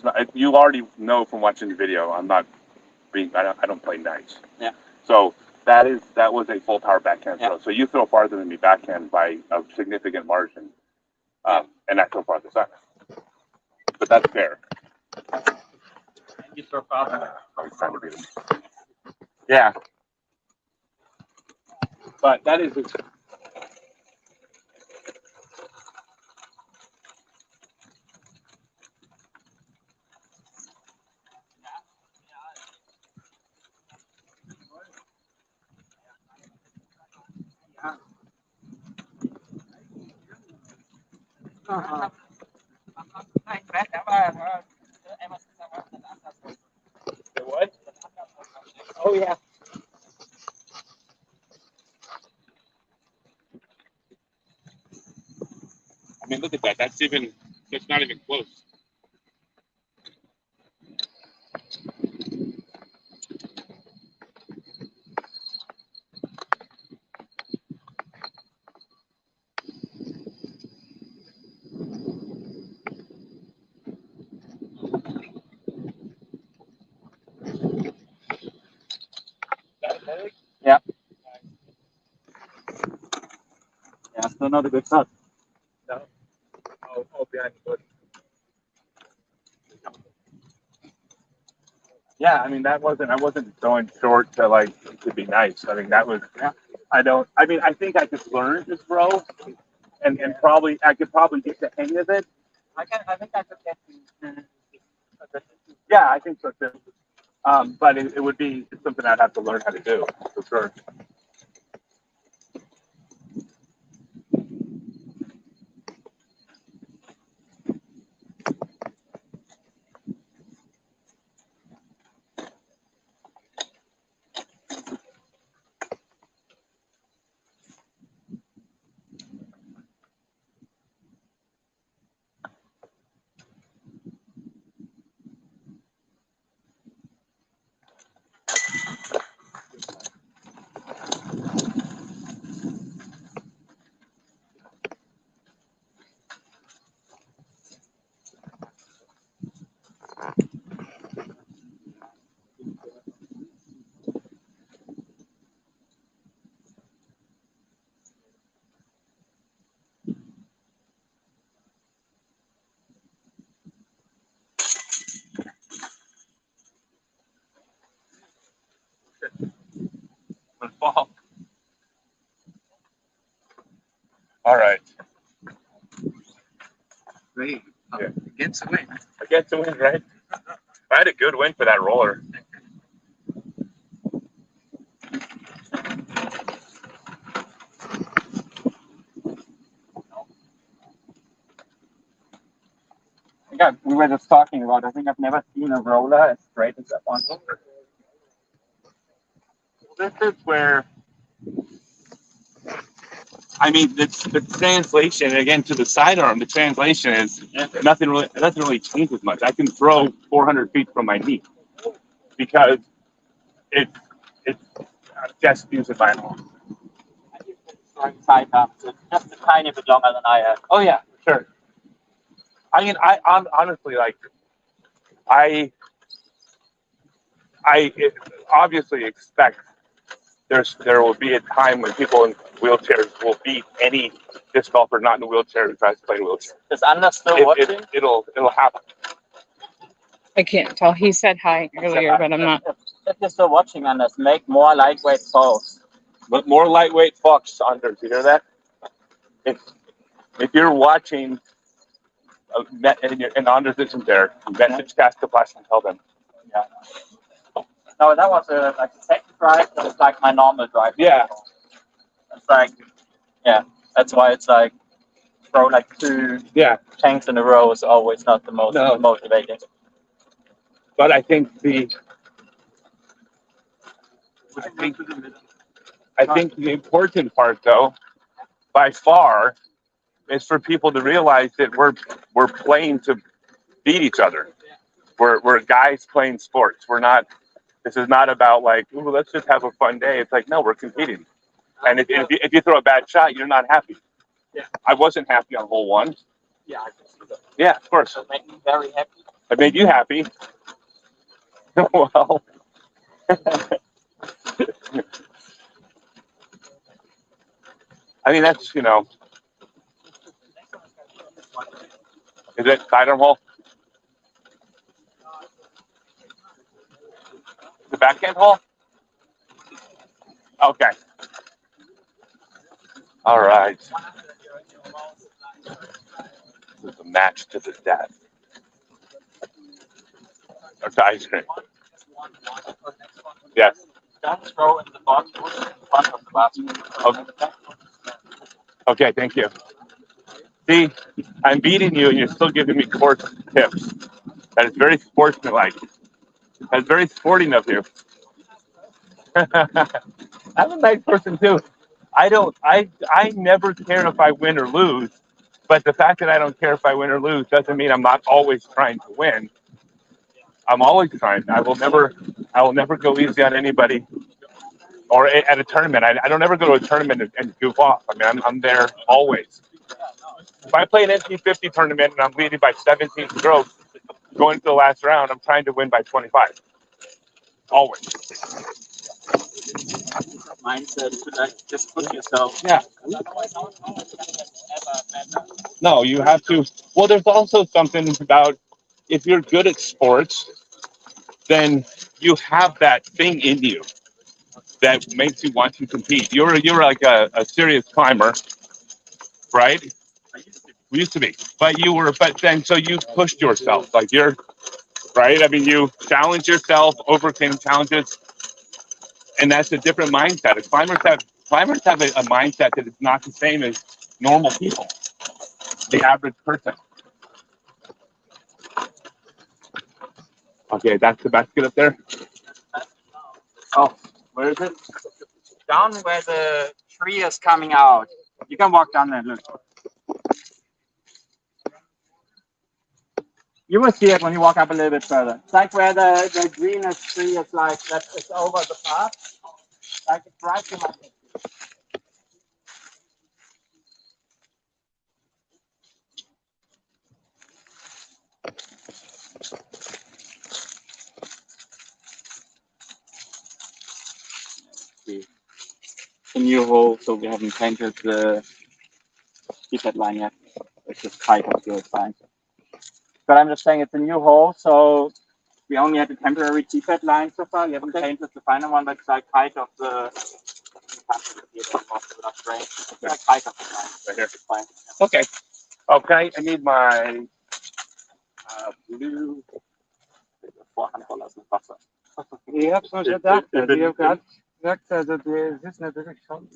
B: not, you already know from watching the video. I'm not being. I don't play nice.
A: Yeah.
B: So that was a full power backhand throw. So you throw farther than me backhand by a significant margin, and I throw farther side. But that's fair.
A: You throw faster.
B: I was trying to beat him. Yeah. But that is.
A: What? Oh yeah.
B: I mean, look at that. That's not even close.
A: Yeah. Yeah, still not a good shot.
C: No. Oh, behind the bush.
B: Yeah, I mean, I wasn't going short to be nice. I mean, that was, I mean, I think I could learn to throw and I could probably get the hang of it.
A: I think I could get
B: Yeah, I think so too. But it would be something I'd have to learn how to do for sure. Fall. All right.
C: Great.
B: Yeah.
C: Against the wind.
B: Against the wind, right? I had a good win for that roller.
A: Yeah, we were just talking about. I think I've never seen a roller as straight as that one.
B: This is where, I mean, the translation again to the sidearm. The translation is nothing really changes much. I can throw 400 feet from my knee because it's just using my arm.
A: Side arm, so it's just a tiny bit longer than I have.
B: Oh yeah, sure. I mean, honestly like I obviously expect there will be a time when people in wheelchairs will beat any disc golfer not in a wheelchair who tries to play in a wheelchair.
A: Is Anna still watching?
B: It'll happen.
D: I can't tell. He said hi earlier, but I'm not.
A: If you're still watching, Anna, make more lightweight falls.
B: But more lightweight Fox Saunders, you hear that? If you're watching and Anders isn't there, message Kastaplast and tell them.
A: Yeah. No, that was like a second drive. That was like my normal drive.
B: Yeah.
A: It's like, yeah, that's why it's like throw like two tanks in a row is always not the most motivating.
B: But I think the important part though, by far, is for people to realize that we're playing to beat each other. We're guys playing sports. We're not. This is not about like, ooh, let's just have a fun day. It's like, no, we're competing. And if you throw a bad shot, you're not happy.
A: Yeah.
B: I wasn't happy on hole one.
A: Yeah, I can see that.
B: Yeah, of course.
A: It made me very happy.
B: It made you happy. Well. I mean, that's, is it sidearm hole? The backhand hole? Okay. All right. This is a match to the death. Or to ice cream. Yes.
A: Don't throw in the box in front of the basket.
B: Okay, thank you. See, I'm beating you and you're still giving me course tips. That is very sportsmanlike. That's very sporting of you. I'm a nice person too. I never care if I win or lose. But the fact that I don't care if I win or lose doesn't mean I'm not always trying to win. I'm always trying. I will never go easy on anybody or at a tournament. I don't ever go to a tournament and goof off. I mean, I'm there always. If I play an NT50 tournament and I'm leading by 17 strokes going to the last round, I'm trying to win by 25. Always.
A: Mindset to like just push yourself.
B: Yeah. No, you have to. Well, there's also something about if you're good at sports, then you have that thing in you that makes you want to compete. You're like a serious climber, right? We used to be, but then so you pushed yourself, like you're right. I mean, you challenge yourself, overcame challenges, and that's a different mindset. Climbers have a mindset that is not the same as normal people, the average person. Okay, that's the basket up there. Oh, where is it?
A: Down where the tree is coming out. You can walk down there. Look. You will see it when you walk up a little bit further. It's like where the greenest tree is like that is over the path. Like it's right behind it. The new hole, so we haven't painted the keypad line yet. It's just tight up here, it's fine. But I'm just saying it's a new hole, so we only had a temporary keypad line so far. We haven't painted the final one, but it's like height of the like height of the line.
B: Right here.
A: It's fine.
B: Okay. Okay. I need my blue.
A: $400 in Wasser.
C: Ich hab's schon gedacht, also ich hab gerade gesagt, also das ist natürlich schon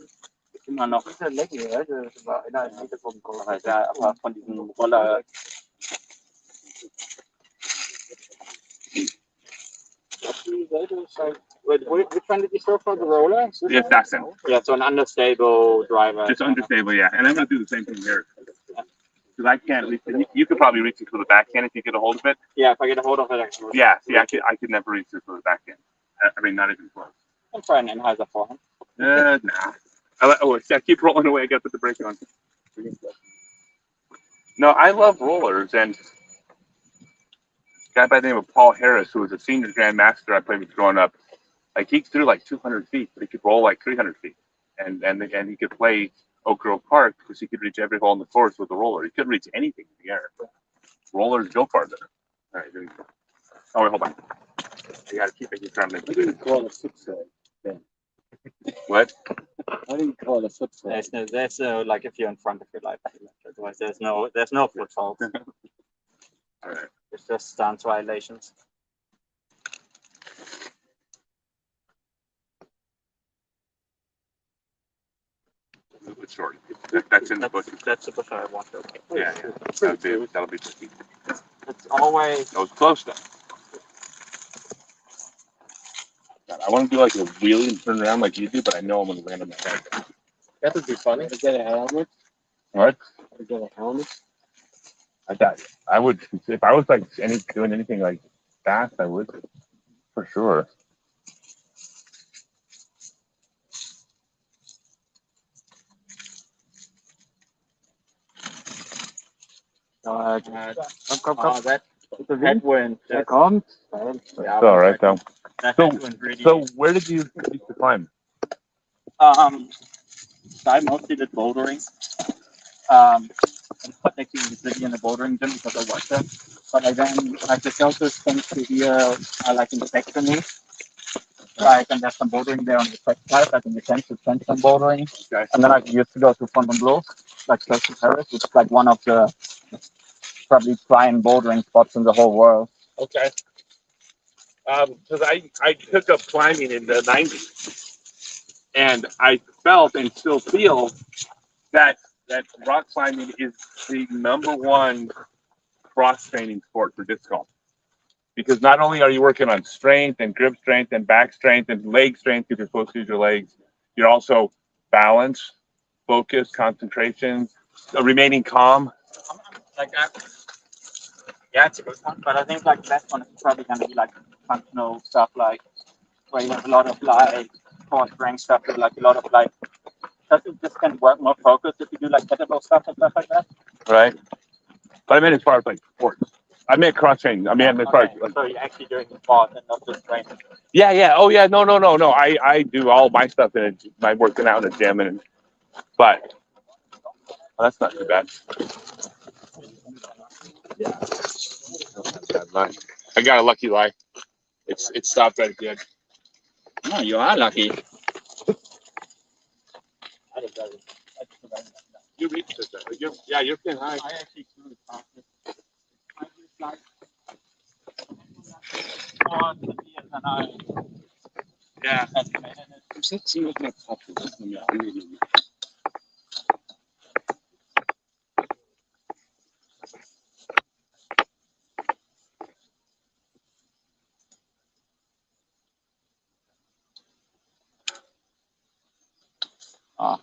A: Immer noch
C: ist eine Länge, ja, das war einer Meter vom Kopf.
A: ja, aber von diesem Roller. Which one did you throw for the roller?
B: Yes, that's it.
A: Yeah, so an understable driver.
B: Just understable, yeah. And I'm gonna do the same thing here. Because I can't reach it. You could probably reach it for the backhand if you get a hold of it.
A: Yeah, if I get a hold of it, I can.
B: Yeah, see, I could never reach it for the backhand. I mean, not even close.
A: I'm trying an Anheuser forehand.
B: Nah. I keep rolling away. I got to put the brake on. No, I love rollers, and a guy by the name of Paul Harris, who was a senior grandmaster I played with growing up, like he threw like 200 feet, but he could roll like 300 feet, and he could play Oak Grove Park because he could reach every hole in the course with a roller. He couldn't reach anything in the air. Rollers go farther. All right, here we go. Oh wait, hold on. You gotta keep it. You're trying to make it.
C: call a foot side.
B: What?
C: How do you call a foot side?
A: There's no like if you're in front of your light. Otherwise, there's no foot fault.
B: All right.
A: It's just stance violations.
B: It's short. That's in the book.
A: That's the book I want.
B: Yeah. That'll be tricky.
A: It's always.
B: That was close though. God, I want to do like a wheelie and turn around like you do, but I know I'm gonna land on my head.
C: That would be funny. To get a helmet.
B: What?
C: To get a helmet.
B: I would if I was like doing anything like fast, I would for sure.
C: Komm.
A: That's the headwind.
C: Der kommt.
B: It's all right though.
A: That
B: So,
A: headwind really.
B: so where did you used to climb?
A: I mostly did bouldering. I'm not actually really in the bouldering gym because I watched them. But I then like the closest things to here are like in the back to me. Like and there's some bouldering there on the back side, like in the tent to spend some bouldering.
B: Okay.
A: And then I used to go to Fontainebleau, like close to Paris, which is like one of the probably prime bouldering spots in the whole world.
B: Okay. Because I took up climbing in the 90s, and I felt and still feel that rock climbing is the #1 cross training sport for disc golf. Because not only are you working on strength and grip strength and back strength and leg strength if you're supposed to use your legs, you're also balance, focus, concentration, remaining calm,
A: Yeah, it's a good one, but I think like the best one is probably gonna be like functional stuff, like where you have a lot of like core strength stuff with like a lot of like that you just can work more focused if you do like kettlebell stuff and stuff like that.
B: Right. But I mean, as far as like sports, I meant cross training. I mean, as far as like,
A: So you're actually doing the sport and not just training.
B: yeah, yeah. Oh, yeah. No. I do all my stuff in my working out in the gym, but well, that's not too bad. Yeah. I got a lucky lie. It stopped right good.
A: No, you are lucky.
B: You reached it. You're pin high.
A: I actually do it faster. I do like more years than I
B: Yeah.
A: estimated it.
B: Let's see what my top is.
A: Ah.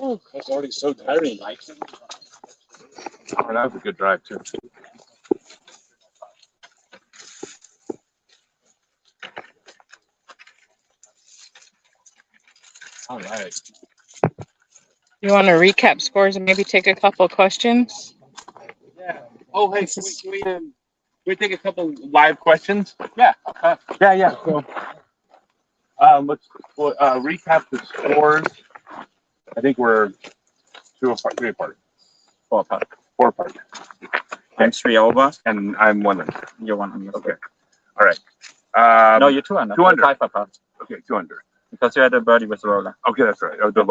B: Oh, that's already so tiring. Oh, that was a good drive too. All right.
D: You want to recap scores and maybe take a couple questions?
B: Yeah. Oh, hey, can we take a couple live questions? Yeah. Okay. Yeah. So, let's recap the scores. I think we're 2 apart, 3 apart,
A: 4 apart.
B: 4 apart.
A: I'm 3 over.
B: And I'm 1 under.
A: You're 1 under.
B: Okay. All right.
A: No, you're 2 under.
B: 2 under.
A: 5 apart.
B: Okay, 2 under.
A: Because you had a birdie with the roller.
B: Okay, that's right. Oh, the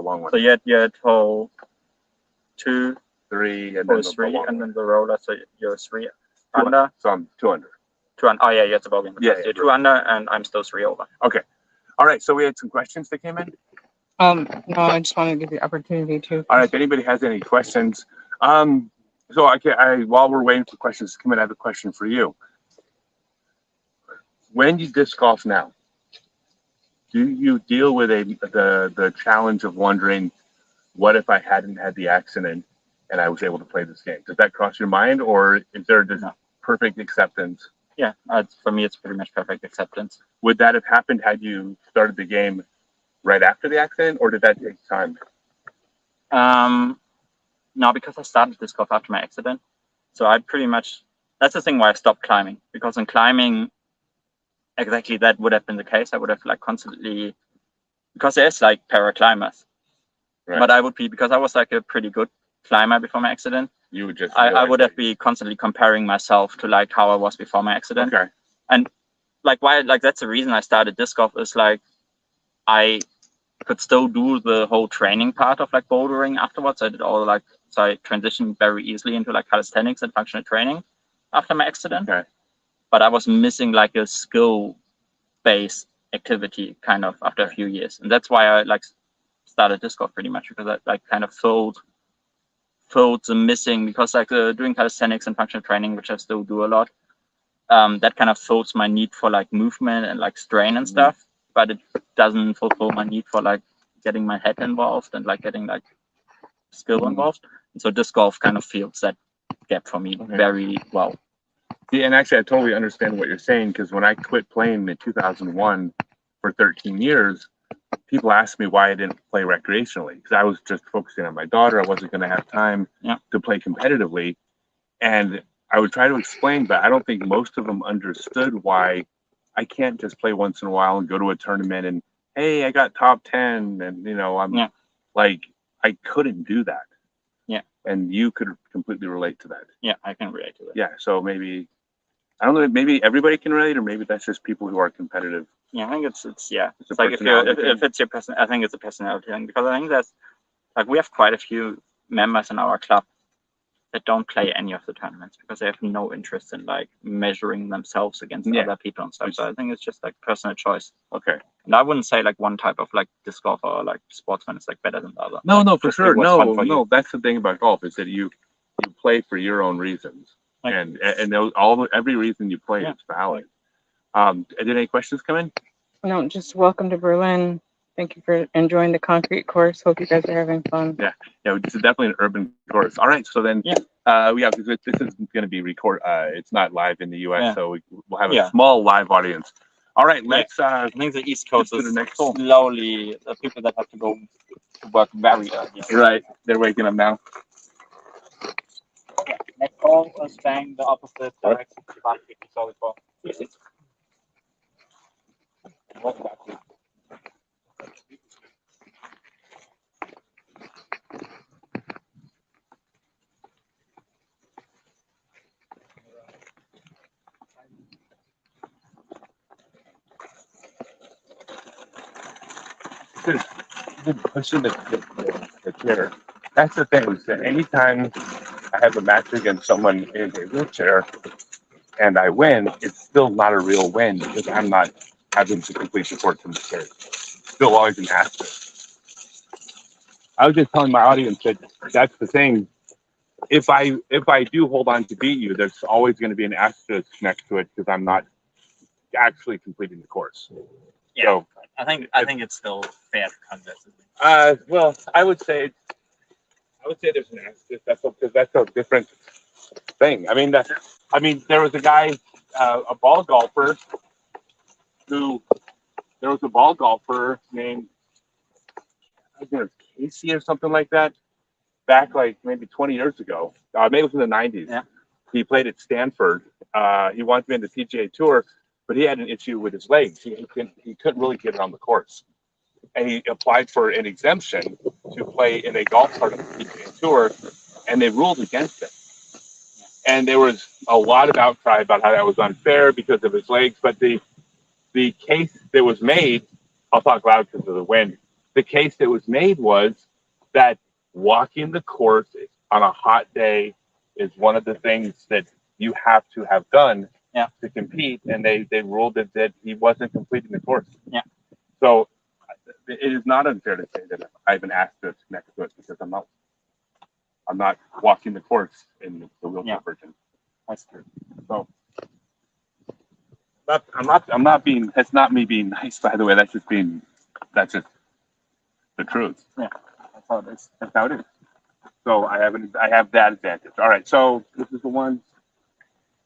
B: long one.
A: So you had hole 2,
B: 3, and
A: hole
B: then
A: 3,
B: the long
A: and
B: one.
A: then the roller. So you're 3
B: 2
A: under.
B: So I'm 2 under.
A: 2 under. Oh yeah, you had the bogey.
B: Yeah,
A: you're 2 under, and I'm still 3 over.
B: Okay. All right. So we had some questions that came in.
D: No, I just want to give you the opportunity to.
B: All right. If anybody has any questions, so while we're waiting for questions to come in, I have a question for you. When you disc golf now, do you deal with the challenge of wondering, what if I hadn't had the accident and I was able to play this game? Does that cross your mind, or is there just perfect acceptance?
A: Yeah, for me, it's pretty much perfect acceptance.
B: Would that have happened had you started the game right after the accident, or did that take time?
A: No, because I started disc golf after my accident. So I pretty much, that's the thing why I stopped climbing. Because in climbing, exactly that would have been the case. I would have like constantly, because there's like para climbers. Right. But I would be, because I was like a pretty good climber before my accident.
B: You would just,
A: I would have been constantly comparing myself to like how I was before my accident.
B: Okay.
A: And like why, like that's the reason I started disc golf, is like I could still do the whole training part of like bouldering afterwards. I did all like, so I transitioned very easily into like calisthenics and functional training after my accident.
B: Okay.
A: But I was missing like a skill-based activity kind of after a few years. And that's why I like started disc golf pretty much, because I like kind of filled the missing, because like doing calisthenics and functional training, which I still do a lot, that kind of fills my need for like movement and like strain and stuff, but it doesn't fulfill my need for like getting my head involved and like getting like skill involved. And so disc golf kind of fills that gap for me very well.
B: Yeah, and actually I totally understand what you're saying, because when I quit playing in 2001 for 13 years, people ask me why I didn't play recreationally, because I was just focusing on my daughter. I wasn't going to have time to play competitively. And I would try to explain, but I don't think most of them understood why I can't just play once in a while and go to a tournament and, hey, I got top 10. And, you know, I'm like, I couldn't do that.
A: Yeah.
B: And you could completely relate to that.
A: Yeah, I can relate to that.
B: Yeah. So maybe, I don't know, maybe everybody can relate, or maybe that's just people who are competitive.
A: Yeah, I think it's like if it's your person, I think it's a personality thing, because I think that's like we have quite a few members in our club that don't play any of the tournaments because they have no interest in like measuring themselves against other people and stuff. So I think it's just like personal choice.
B: Okay.
A: And I wouldn't say like one type of like disc golf or like sportsman is like better than the other.
B: No,
A: like,
B: no, for sure. No,
A: you.
B: that's the thing about golf, is that you play for your own reasons,
A: Like,
B: and every reason you play is valid. Did any questions come in?
D: No, just welcome to Berlin. Thank you for enjoying the concrete course. Hope you guys are having fun.
B: Yeah, this is definitely an urban course. All right, so then, because this is going to be it's not live in the U.S., so we'll have a small live audience. All right, let's.
A: I think the East Coast is slowly the people that have to go to work very early.
B: Right, they're waking up now.
A: Okay, next call is bang the opposite direction. Sorry for.
B: Pushing the chair. That's the thing, is that anytime I have a match against someone in a wheelchair and I win, it's still not a real win because I'm not having to complete the course in the chair. Still always an asterisk. I was just telling my audience that that's the thing. If I do hold on to beat you, there's always going to be an asterisk next to it because I'm not actually completing the course.
A: Yeah, so, I think it's still fair to converse.
B: Well, I would say there's an asterisk. That's a different thing. I mean, there was a guy, a ball golfer, named, I think it was Casey or something like that, back like maybe 20 years ago. Maybe it was in the 90s.
A: Yeah.
B: He played at Stanford. He wanted to be in the PGA Tour, but he had an issue with his legs. He couldn't really get it on the course. And he applied for an exemption to play in a golf cart on the PGA Tour, and they ruled against it. And there was a lot of outcry about how that was unfair because of his legs. But the case that was made, I'll talk loud because of the wind. The case that was made was that walking the course on a hot day is one of the things that you have to have done to compete. And they ruled that he wasn't completing the course.
A: Yeah.
B: So it is not unfair to say that I have an asterisk next to it because I'm not walking the course in the wheelchair version. That's true. So I'm not being. That's not me being nice, by the way. That's just the truth.
A: Yeah, that's how it is.
B: That's how it is. So I have that advantage. All right. So this is the one.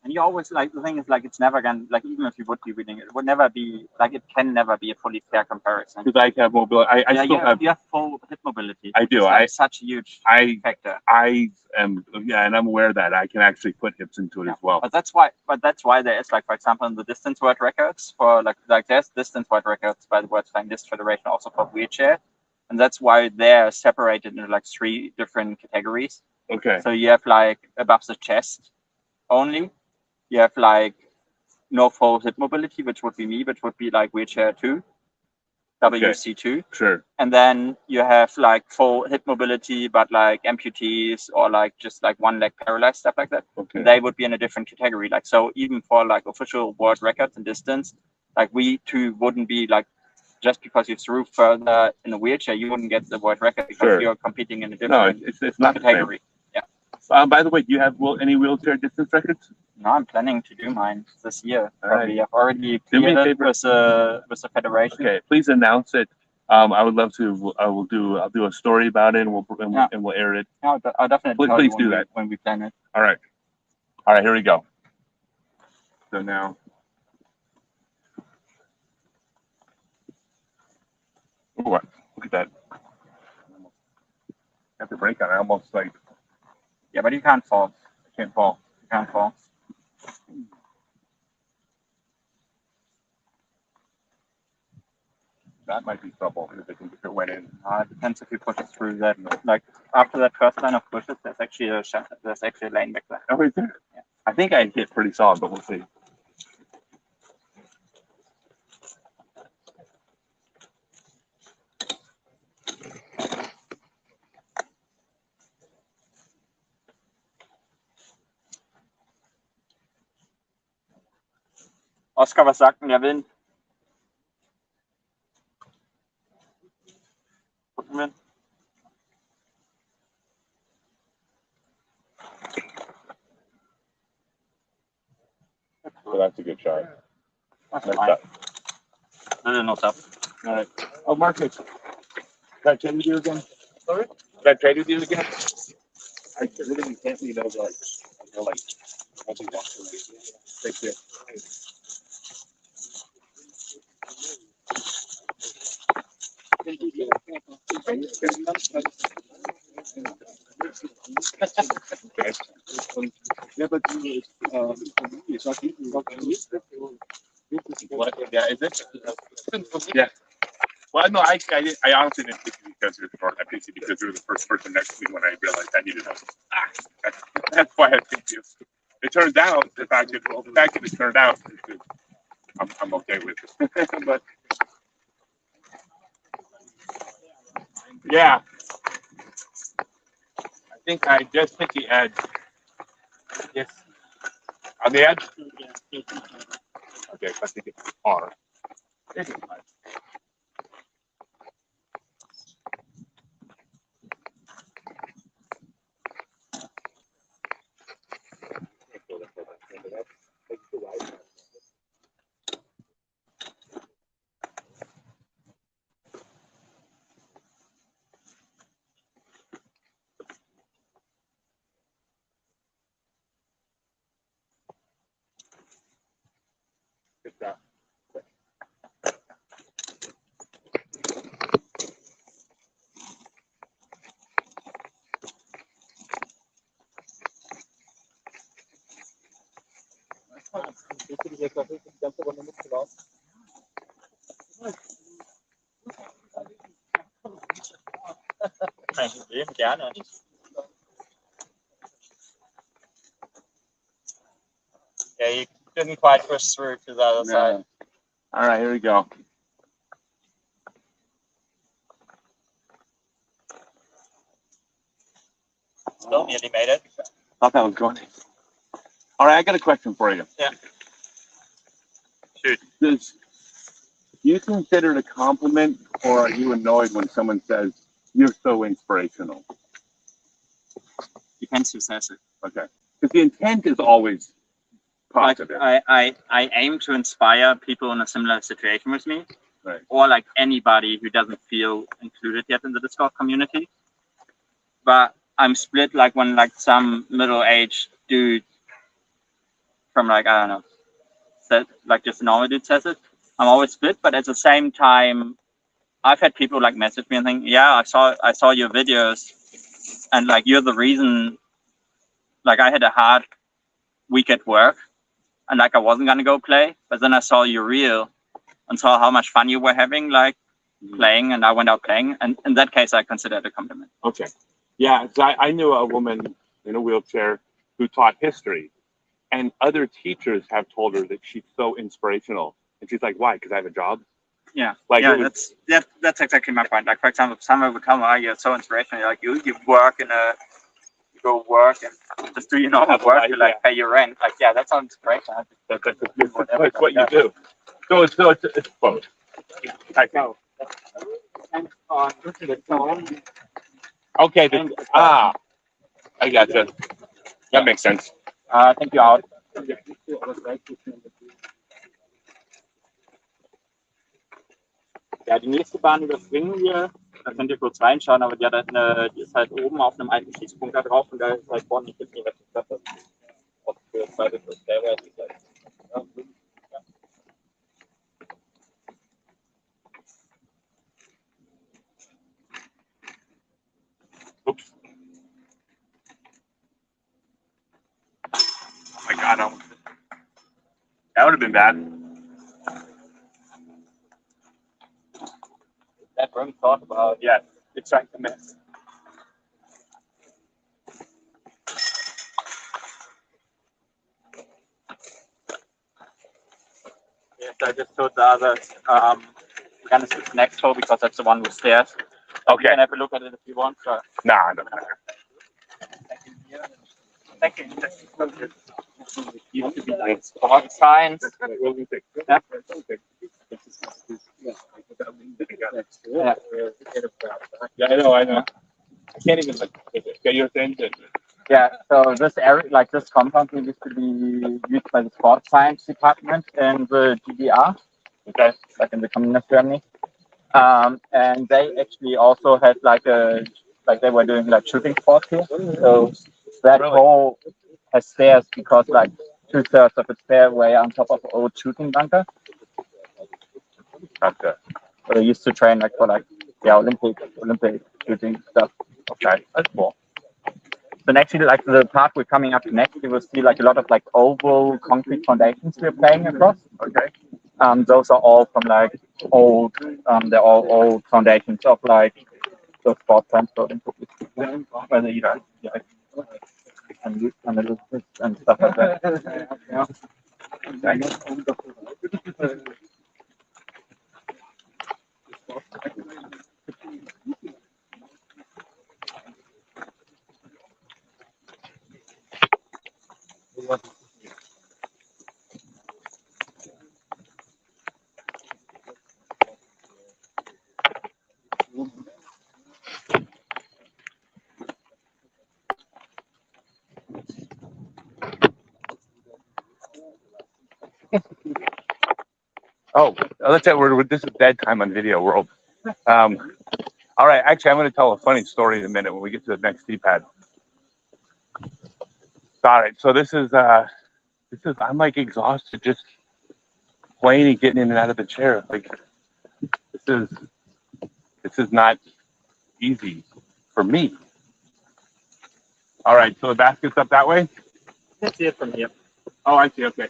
A: And you always like the thing is like it's never gonna like even if you would be winning it would never be like it can never be a fully fair comparison.
B: Because I have mobility.
A: You have full hip mobility.
B: I do.
A: Like such a huge factor.
B: I am and I'm aware that I can actually put hips into it as well.
A: But that's why there is like, for example, in the distance world records for like there's distance world records by the World Flying Disc Federation also for wheelchair, and that's why they're separated into like 3 different categories.
B: Okay.
A: So you have like above the chest only. You have like no full hip mobility, which would be me, which would be like wheelchair 2, WC2.
B: Sure.
A: And then you have like full hip mobility, but like amputees or like just like one leg paralyzed, stuff like that.
B: Okay.
A: They would be in a different category. Like, so even for like official world records in distance, like we two wouldn't be like, just because you threw further in a wheelchair, you wouldn't get the world record because you're competing in a different
B: it's not
A: category.
B: By the way, do you have any wheelchair distance records?
A: No, I'm planning to do mine this year.
B: Right.
A: I've already cleared it with the federation.
B: Okay, please announce it. I would love to. I'll do a story about it, and we'll air it.
A: No, I'll definitely tell
B: please
A: you
B: do that
A: when we plan it.
B: All right. Here we go. So now, Ooh, look at that. Have to break on it. Almost like
A: Yeah, but you can't fall. You can't fall. You can't fall.
B: that might be trouble if it went in.
A: It depends if you push it through that. Like after that first line of pushes, there's actually a lane back there.
B: Oh, is there?
A: Yeah.
B: I think I hit pretty solid, but we'll see.
A: Oscar, was sagt denn der Wind? Rückenwind?
B: So that's a good shot.
A: That's
B: Nice
A: fine.
B: shot.
A: Little nose up.
B: All right. Oh, Marcus, can I trade with you again? Sorry? Can I trade with you again? I literally can't leave those like, once you walk away. Thank you. Okay. Yeah, but it's not what? Yeah, is it? Yeah. Well, no, I honestly didn't pick you because you're short. I picked you because you were the first person next to me when I realized I needed help. That's why I picked you. It turns out the fact that it turned out, I'm okay with it. But yeah, I think I just hit the edge. Yes, on the edge. Okay, I think it's R. It's fine. Good job.
A: Kein Problem, gerne. Yeah, you didn't quite push through to the other side.
B: All right, here we go.
A: Still nearly made it.
B: Thought that was going. All right, I got a question for you.
A: Yeah. Shoot.
B: Do you consider it a compliment, or are you annoyed when someone says you're so inspirational?
A: Depends who says it.
B: Okay, because the intent is always
A: Like
B: positive.
A: I aim to inspire people in a similar situation with me,
B: Right.
A: or like anybody who doesn't feel included yet in the Discord community. But I'm split like when like some middle-aged dude from like I don't know, said like just a normal dude says it. I'm always split, but at the same time, I've had people like message me and think, yeah, I saw your videos, and like you're the reason. Like I had a hard week at work, and like I wasn't gonna go play, but then I saw your reel and saw how much fun you were having, like playing, and I went out playing. And in that case, I consider it a compliment.
B: Okay. Yeah, so I knew a woman in a wheelchair who taught history, and other teachers have told her that she's so inspirational. And she's like, why? Because I have a job?
A: Yeah,
B: Like,
A: yeah,
B: it was-
A: that's exactly my point. Like for example, someone would come, oh, you're so inspirational. Like you work in a, you go work and just do your normal
B: Have a
A: work.
B: life,
A: You like
B: yeah.
A: pay your rent. Like yeah, that sounds inspirational.
B: That's what you do. So it's both. I think. Okay. I gotcha. That makes sense.
A: Thank you out. Ja, die nächste Bahn überspringen wir. Da könnt ihr kurz reinschauen, aber die ist halt oben auf einem alten Schießpunkt da drauf und da ist halt vorne nicht die rechte Platte. Auch für das zweite, für das selber ist gleich. Ja.
B: God, almost. That would have been bad.
A: That room thought about.
B: Yeah, it's like a mess.
A: Yes, I just told the others. We're gonna sit next hole because that's the one with stairs. You
B: Okay.
A: can have a look at it if you want. So.
B: Nah, no matter.
A: Thank you. Used to be like sport science. Yeah. Yeah.
B: Yeah, I know. I can't even get your attention.
A: Yeah. So this area, like this compound, used to be used by the sports science department in the GDR.
B: Okay.
A: Like in the communist Germany. And they actually also had like they were doing like shooting sports here. So that hole has stairs because like 2/3 of its stairway on top of an old shooting bunker.
B: Okay.
A: So they used to train like for like Olympic shooting stuff.
B: Okay. That's cool.
A: So actually like the part we're coming up next, you will see like a lot of like oval concrete foundations we're playing across.
B: Okay.
A: Those are all from like old they're all old foundations of like those sports science buildings. Whether you know, yeah, and stuff like that. Yeah.
B: Oh, let's say this is bedtime on Video World. All right, actually, I'm going to tell a funny story in a minute when we get to the next D-pad. All right, so this is I'm like exhausted just playing and getting in and out of the chair. Like this is not easy for me. All right, so the basket's up that way.
A: You can see it from here.
B: Oh, I see. Okay,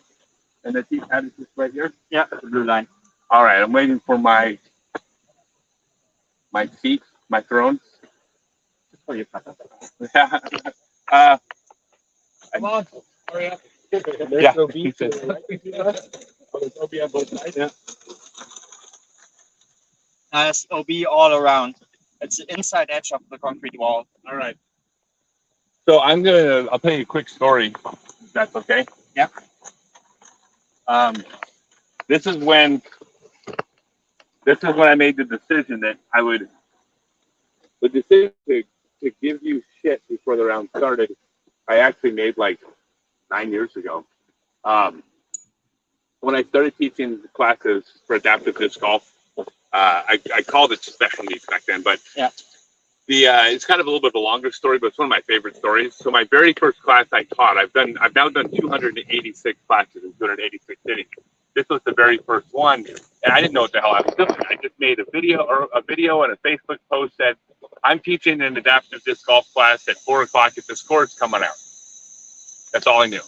B: and the D-pad is just right here.
A: Yeah, the blue line.
B: All right, I'm waiting for my seat, my throne.
A: Just for you.
B: Come on, hurry up.
C: There's no beach.
B: There's OB on both sides. Yeah.
A: Has OB all around. It's the inside edge of the concrete wall.
B: All right. So I'll tell you a quick story, if that's okay.
A: Yeah.
B: This is when I made the decision that the decision to give you shit before the round started, I actually made like 9 years ago. When I started teaching classes for adaptive disc golf, I called it special needs back then, but
A: yeah.
B: It's kind of a little bit of a longer story, but it's one of my favorite stories. So my very first class I taught, I've now done 286 classes in 286 cities. This was the very first one, and I didn't know what the hell I was doing. I just made a video and a Facebook post said, I'm teaching an adaptive disc golf class at 4 o'clock at this course coming out. That's all I knew.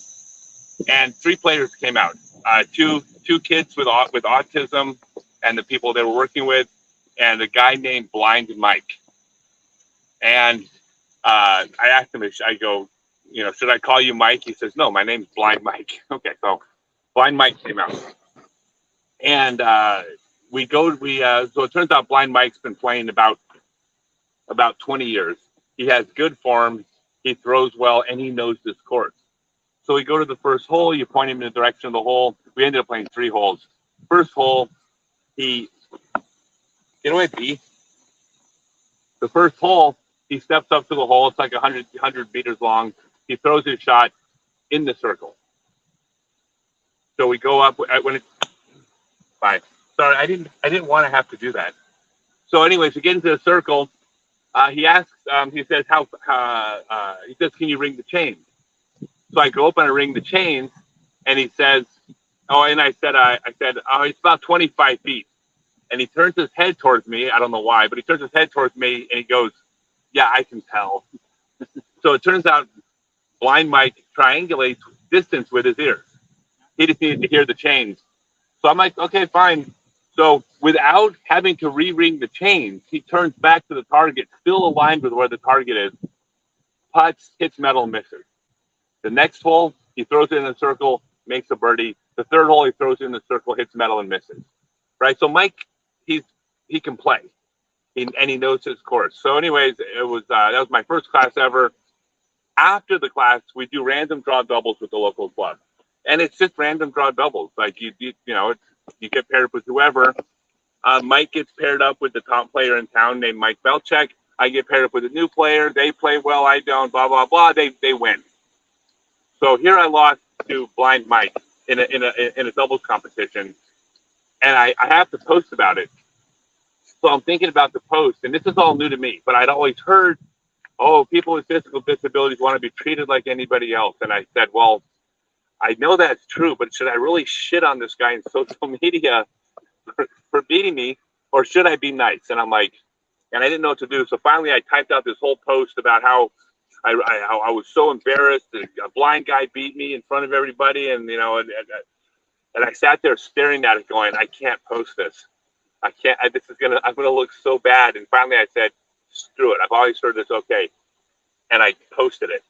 B: And 3 players came out, two kids with autism and the people they were working with, and a guy named Blind Mike. And I asked him, I go, should I call you Mike? He says, no, my name's Blind Mike. Okay, so Blind Mike came out. And so it turns out Blind Mike's been playing about 20 years. He has good form, he throws well, and he knows this course. So we go to the first hole, you point him in the direction of the hole. We ended up playing 3 holes. First hole, the first hole, he steps up to the hole. It's like 100 meters long. He throws his shot in the circle. So we go up when it's bye. Sorry, I didn't want to have to do that. So anyways, we get into the circle. He asks, he says, he says, can you ring the chains? So I go up and I ring the chains, and he says, I said, it's about 25 feet. And he turns his head towards me. I don't know why, but he turns his head towards me and he goes, yeah, I can tell. So it turns out Blind Mike triangulates distance with his ears. He just needed to hear the chains. So I'm like, okay, fine. So without having to re-ring the chains, he turns back to the target, still aligned with where the target is, putts, hits metal, and misses. The next hole, he throws it in a circle, makes a birdie. The third hole, he throws it in the circle, hits metal, and misses. Right? So Mike, he can play, and he knows his course. So anyways, it was that was my first class ever. After the class, we do random draw doubles with the local club, and it's just random draw doubles. Like you know, you get paired up with whoever. Mike gets paired up with the top player in town named Mike Belchek. I get paired up with a new player. They play well, I don't. Blah blah blah. They win. So here I lost to Blind Mike in a doubles competition, and I have to post about it. So I'm thinking about the post, and this is all new to me, but I'd always heard, oh, people with physical disabilities want to be treated like anybody else. And I said, well, I know that's true, but should I really shit on this guy in social media for beating me, or should I be nice? And I'm like, and I didn't know what to do. So finally, I typed out this whole post about how I was so embarrassed that a blind guy beat me in front of everybody, and you know, and I sat there staring at it, going, I can't post this. I can't. I'm gonna look so bad. And finally, I said, screw it. I've always heard this okay, and I posted it.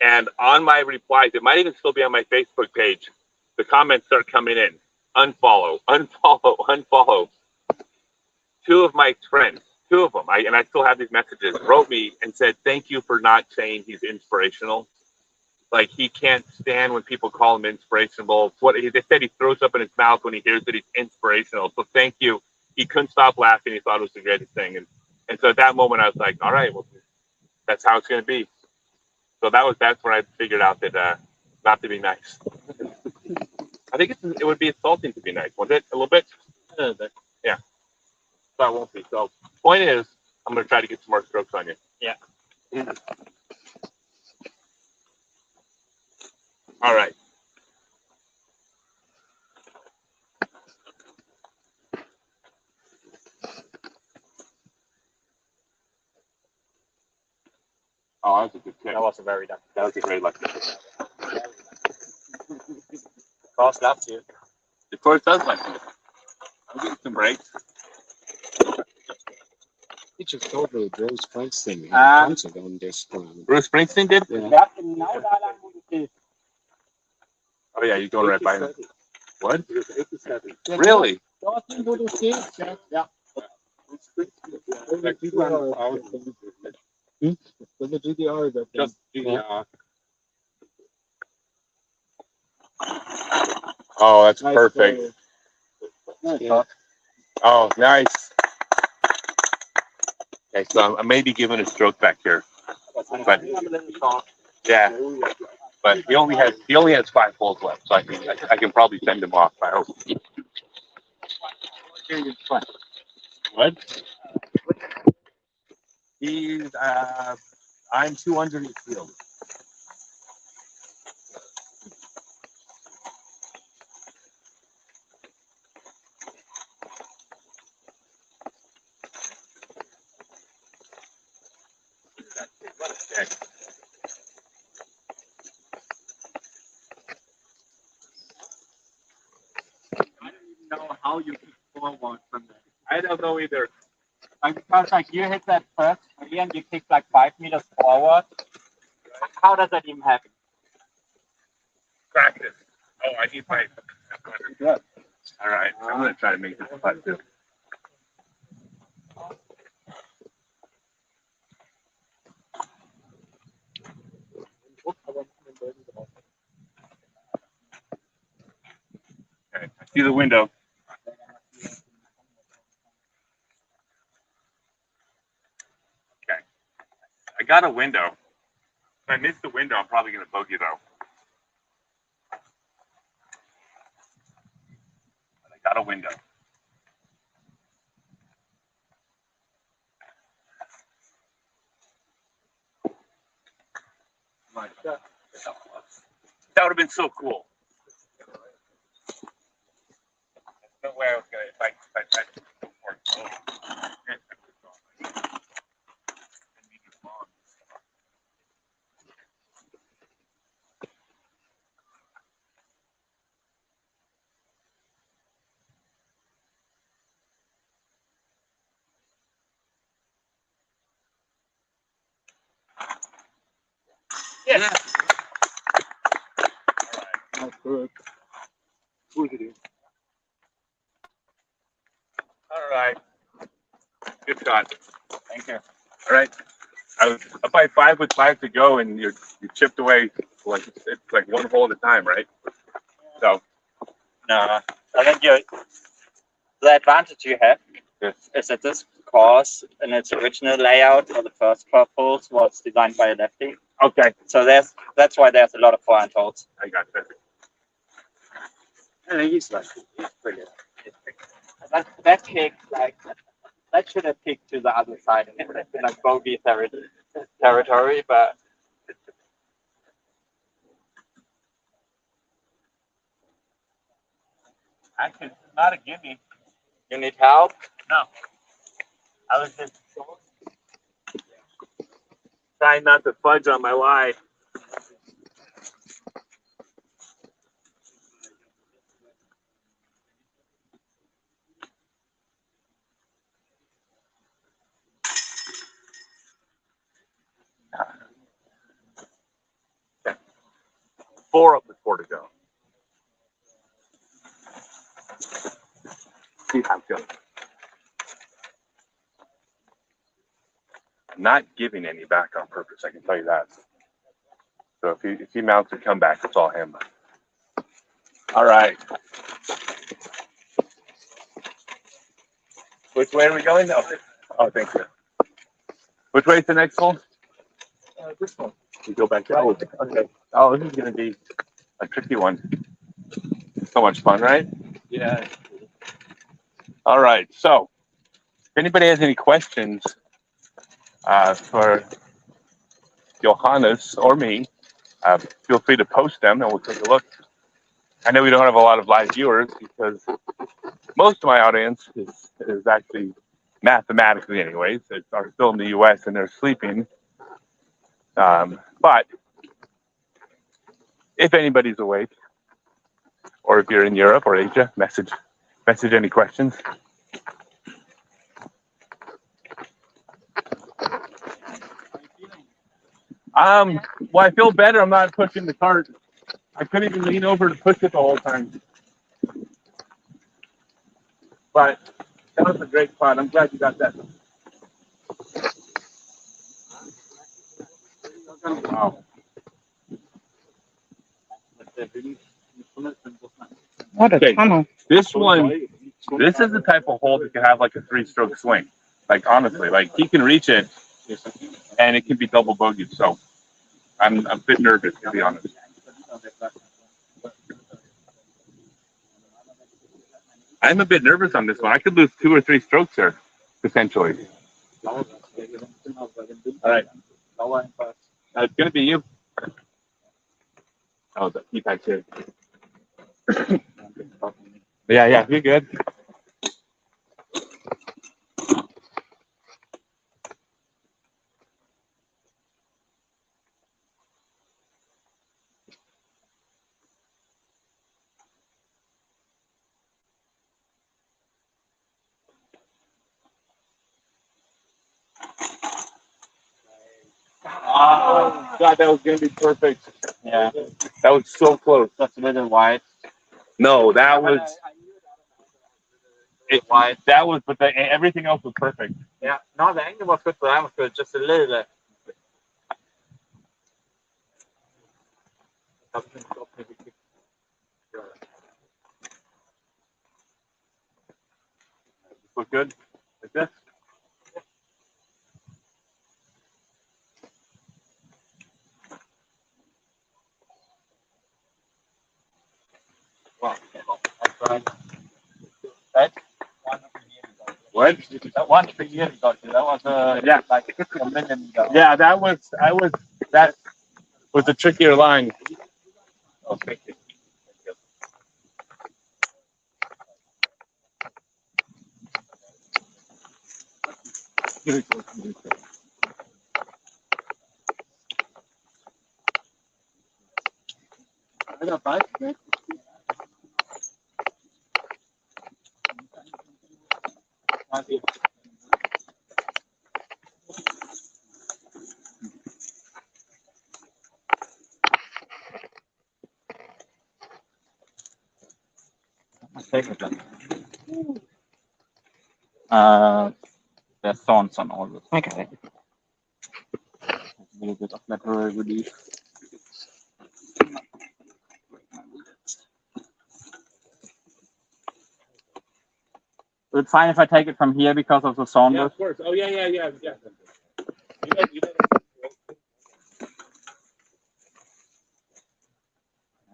B: And on my replies, it might even still be on my Facebook page. The comments start coming in. Unfollow, unfollow, unfollow. Two of Mike's friends, two of them, I still have these messages, wrote me and said, thank you for not saying he's inspirational. Like, he can't stand when people call him inspirational. They said he throws up in his mouth when he hears that he's inspirational. So thank you. He couldn't stop laughing. He thought it was the greatest thing. And so at that moment, I was like, all right, well, that's how it's going to be. So that's when I figured out that not to be nice. I think it would be insulting to be nice, wouldn't it? A little bit? Yeah. So I won't be. So point is, I'm going to try to get some more strokes on you.
A: Yeah.
B: All right. Oh, that was a good kick.
C: That was a very dumb.
B: That was a great lucky kick.
C: Cross left you.
B: The course does like it. I'm getting some breaks.
E: He just told me Bruce Springsteen had a concert on this plan.
B: Bruce Springsteen did?
E: Yeah.
B: Oh, yeah, you're going right by him. What?
E: 87.
B: Really?
E: Yeah. The GDR that
B: Just GDR. Oh, that's perfect.
E: Yeah.
B: Oh, nice. Okay, so I may be giving a stroke back here, but yeah, but he only has 5 holes left, so I can probably send him off. I hope. What? He's I'm 200 his field. What a kick.
F: I don't even know how you kick forward from that.
B: I don't know either.
F: Like, because like you hit that first tree and you kick like 5 meters forward. How does that even happen?
B: Practice. Oh, I need my. All right, I'm gonna try to make this a putt too. Okay, I see the window. Okay, I got a window. If I miss the window, I'm probably gonna bogey though. But I got a window. That would have been so cool. There's no way I was gonna if I Yes. All right. Good shot.
F: Thank you.
B: All right. I was up by 5 with 5 to go, and you chipped away like it's like one hole at a time, right? So
F: No, I think the advantage you have is that this course in its original layout for the first 12 holes was designed by a lefty.
B: okay,
F: So that's why there's a lot of forehand holes.
B: I got that.
C: And he's like, he's brilliant.
F: That kick, like, that should have kicked to the other side. It would have been like bogey territory, but
B: Actually, it's not a gimme.
F: you need help.
B: No, I was just trying not to fudge on my lie. Okay. 4 up with 4 to go. See how it goes. I'm not giving any back on purpose, I can tell you that. So if he mounts a comeback, it's all him. All right. Which way are we going? No. Oh, thank you. Which way is the next hole? This one. You go back there. Oh, okay. Oh, this is going to be a tricky one. So much fun, right?
C: Yeah.
B: All right. So, if anybody has any questions for Johannes or me, feel free to post them and we'll take a look. I know we don't have a lot of live viewers because most of my audience is actually mathematically anyways, are still in the US and they're sleeping. But if anybody's awake, or if you're in Europe or Asia, message any questions. Well, I feel better. I'm not pushing the cart. I couldn't even lean over to push it the whole time. But that was a great spot. I'm glad you got that. Wow.
D: What a
B: Okay.
D: tunnel.
B: This is the type of hole that can have like a 3-stroke swing. Like honestly, like he can reach it and it can be double bogeyed. So I'm a bit nervous to be honest. I'm a bit nervous on this one. I could lose 2 or 3 strokes here, potentially. All right. It's gonna be you. Oh, the keypad too. Yeah, you're good. Oh, God, that was gonna be perfect.
F: Yeah,
B: That was so close.
F: that's a little wide.
B: No, that was
F: Wide.
B: that was, but everything else was perfect.
F: Yeah, no, the angle was good, but I was good. Just a little bit.
B: Look good. Like this.
F: Wow. That's right. That one 3 years ago.
B: What?
F: That one 3 years ago. That was
B: Yeah.
F: like a million ago.
B: Yeah, that was a trickier line.
F: Oh, thank you.
C: I got 5.
A: take it then. There's thorns on all this.
D: I got it.
A: A little bit of lateral relief. It's fine if I take it from here because of the sawn.
B: Yeah, of course. Oh, yeah. You know.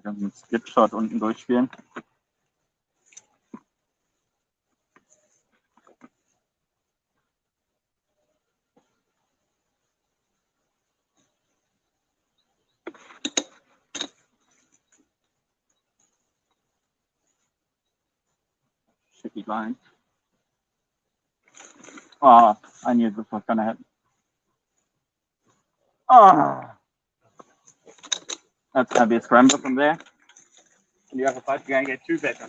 A: Dann einen Skip-Shot unten durchspielen. Shitty line. Oh, I knew this was gonna happen. Oh, that's gonna be a scramble from there.
F: And the other side, you're gonna get two better.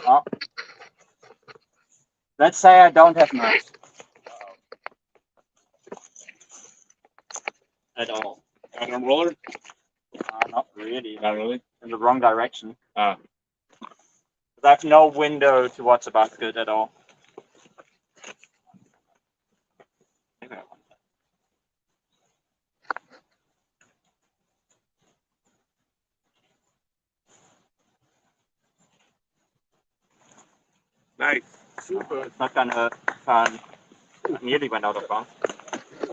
A: Oh. Let's say I don't have knives.
F: At all. On a roller?
A: Not really.
F: Not really.
A: In the wrong direction.
F: Ah.
A: I have no window towards the basket at all.
B: Nice. Super.
A: It's not gonna turn. Nearly went out of bounds.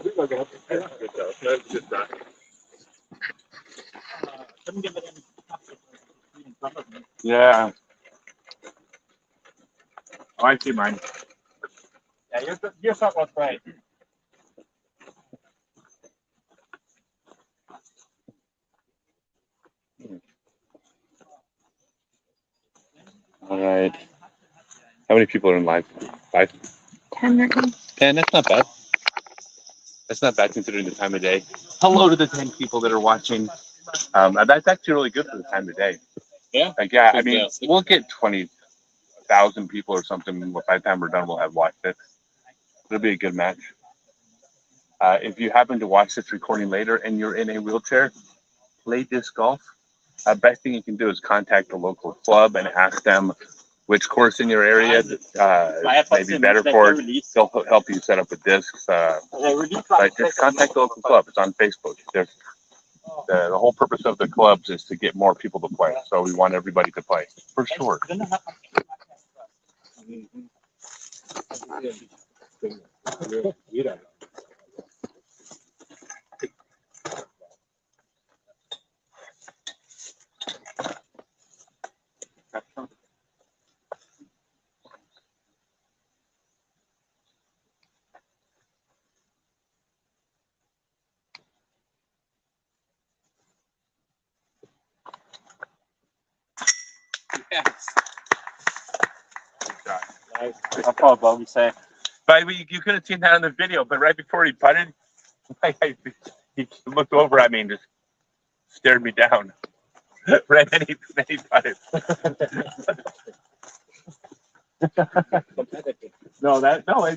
B: Good job. Good job.
A: Couldn't give it any in front of me.
B: Yeah. Oh, I see mine.
A: Yeah, your shot was great.
B: All right. How many people are in live? 5?
D: 10 right now.
B: 10. That's not bad. That's not bad considering the time of day. Hello to the 10 people that are watching. That's actually really good for the time of day.
F: Yeah?
B: Like, yeah, I mean, we'll get 20,000 people or something. By the time we're done, we'll have watched it. It'll be a good match. If you happen to watch this recording later and you're in a wheelchair, play disc golf. Best thing you can do is contact the local club and ask them which course in your area may be better for it. They'll help you set up with discs. But just contact the local club. It's on Facebook. The whole purpose of the clubs is to get more people to play. So we want everybody to play, for sure.
A: I'll probably say.
B: But you could have seen that on the video. But right before he putted, he looked over at me and just stared me down. Right, then he putted.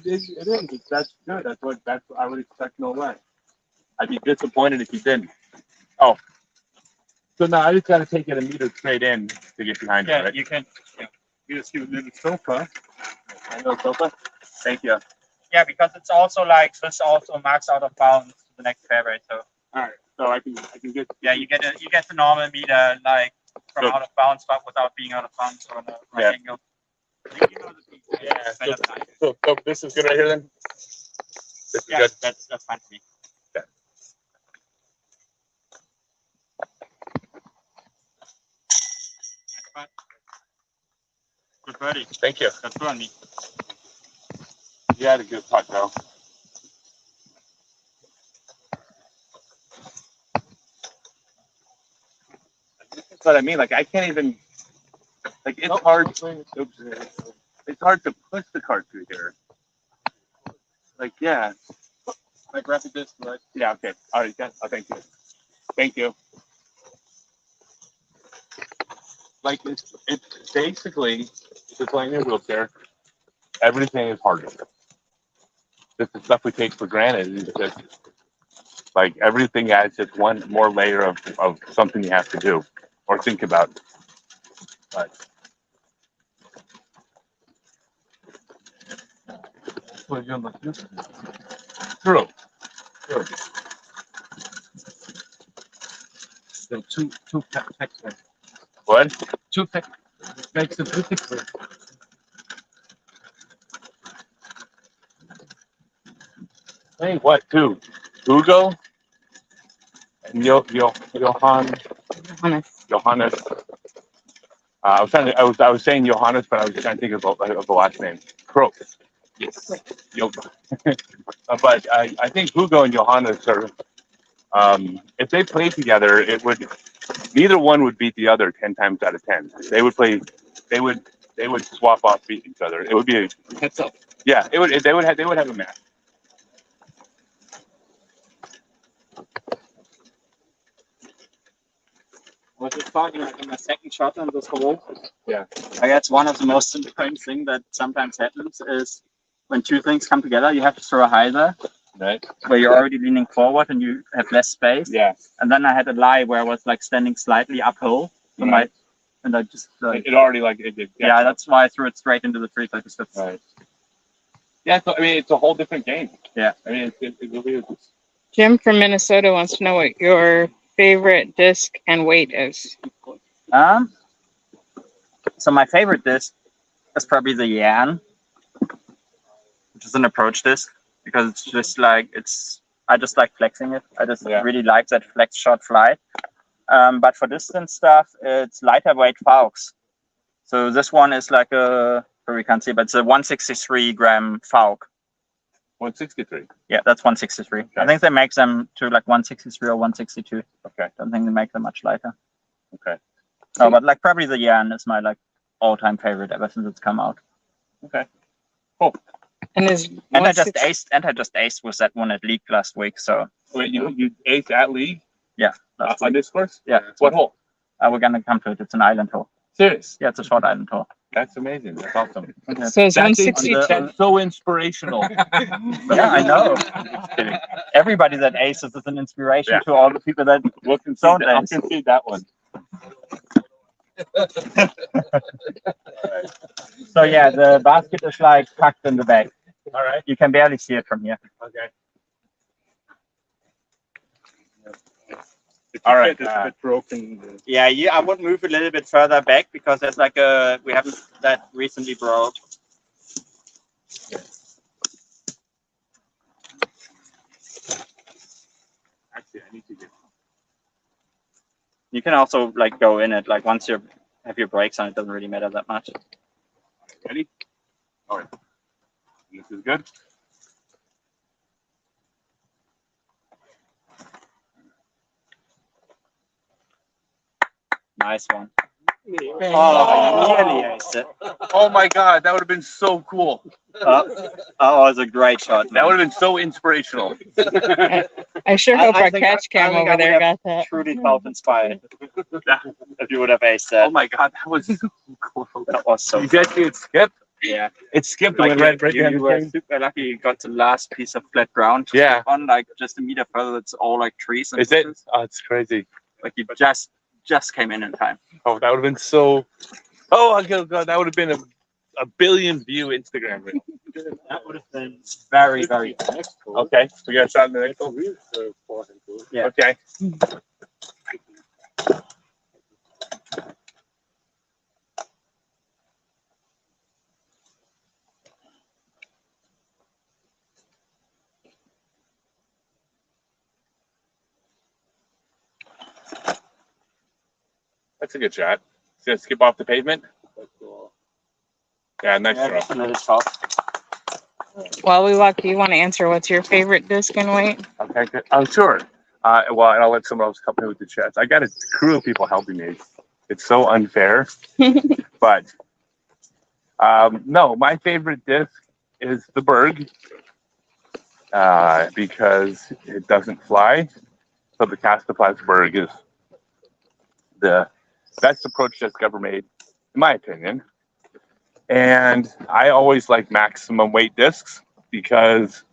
B: It is. That's good. That's I would expect no less. I'd be disappointed if he didn't. Oh. So now I just got to take it a meter straight in to get behind it, right?
F: You can. Yeah. You just give a little sofa.
B: A little sofa? Thank you.
F: Yeah, because it's also like this also marks out of bounds to the next fairway. So
B: All right. So I can get.
F: yeah, you get the normal meter like from
B: Good.
F: out of bounds, but without being out of bounds on a right
B: Yeah.
F: angle.
B: Yeah.
F: Better than I-
B: So this is good right here then. This is
F: Yeah,
B: good.
F: that's fine for me.
B: Yeah.
F: That's fine. Good birdie.
B: Thank you.
F: That's good on me.
B: You had a good putt though. That's what I mean. Like I can't even. Like it's hard. Oops. It's hard to push the cart through here. Like yeah. I grab the disc, right? Yeah, okay. All right, oh, thank you. Thank you. Like, it's basically, just like in a wheelchair, everything is harder. Just the stuff we take for granted is just, like, everything adds just one more layer of something you have to do or think about. But, what you're like this. True.
E: So two text.
B: What?
E: Two text makes it difficult.
B: Hey, what, two? Hugo? And Johannes. I was saying Johannes, but I was trying to think of the last name. Kropf.
E: Yes.
B: But I think Hugo and Johannes are, if they played together, it would, neither one would beat the other 10 times out of 10. They would swap off beat each other. It would be
E: Heads up.
B: yeah, they would have a match.
F: I was just talking like in my second shot on this hole.
B: Yeah.
F: I guess one of the most important things that sometimes happens is when two things come together, you have to throw a hyzer
B: Right.
F: where you're already leaning forward and you have less space.
B: Yeah.
F: And then I had a lie where I was like standing slightly uphill. So
B: Right.
F: and I just
B: It already like it did.
F: yeah, that's why I threw it straight into the tree. Like it's just,
B: Right. Yeah, so I mean, it's a whole different game.
F: Yeah.
B: I mean, it really is.
D: Jim from Minnesota wants to know what your favorite disc and weight is.
F: So my favorite disc is probably the Yan, which is an approach disc because it's just like I just like flexing it. I just really like that flex shot fly. But for distance stuff, it's lighter weight Faux. So this one is like probably can't see, but it's a 163 gram Faux.
B: 163.
F: Yeah, that's 163. I think they make them to like 163 or 162.
B: Okay.
F: Don't think they make them much lighter.
B: Okay.
F: No, but like probably the Yan is my like all-time favorite ever since it's come out.
B: Okay. Cool.
D: And is
F: And I just aced with that one at League last week. So
B: Wait, you aced at League?
F: Yeah. Last
B: On
F: week.
B: this course?
F: Yeah.
B: What hole?
F: We're gonna come to it. It's an island hole.
B: Serious?
F: Yeah, it's a short island hole.
B: That's amazing. That's awesome.
D: so it's
B: That's
D: 160.
B: that's so inspirational.
F: Yeah, I know. Just kidding. Everybody that aces is an inspiration
B: Yeah.
F: to all the people that
B: We'll concede
F: don't
B: that. I'll
F: ace.
B: concede that one.
F: So yeah, the basket is like tucked in the back.
B: All right.
F: You can barely see it from here.
B: Okay. All right.
E: It's a bit broken.
F: Yeah, I would move a little bit further back because there's like we haven't that recently broke.
B: Actually, I need to get.
F: You can also like go in it like once you have your brakes on, it doesn't really matter that much.
B: Ready? All right. This is good.
F: Nice one. Oh, nearly aced it.
B: Oh my God, that would have been so cool.
F: Oh, it was a great shot.
B: That would have been so inspirational.
D: I sure hope
F: I
D: our
F: think
D: catch
F: I
D: cam
F: think
D: over
F: I
D: there
F: would
D: got that.
F: Truly felt inspired. If you would have aced that.
B: Oh my God, that was so cool.
F: That was so
B: You guys see it skip?
F: Yeah.
B: It skipped
F: Like
B: and went right
F: you
B: behind the
F: were
B: thing.
F: super lucky you got the last piece of flat ground to
B: Yeah.
F: step on, like just a meter further, it's all like trees and
B: Is it?
F: bushes.
B: Oh, it's crazy.
F: Like you just came in time.
B: Oh, that would have been so. Oh, God, that would have been a billion view Instagram reel.
F: That would have been very, very
B: Okay, we got a shot in the next hole.
F: Yeah.
B: Okay. That's a good shot. It's gonna skip off the pavement. Yeah, nice throw.
F: just a little top.
D: While we walk, you want to answer what's your favorite disc and weight?
B: Okay, good. Oh, sure. Well, and I'll let someone else help me with the chats. I got a crew of people helping me. It's so unfair. But no, my favorite disc is the Berg. because it doesn't fly. So the Kastaplast Berg is the best approach that's ever made, in my opinion. And I always like maximum weight discs because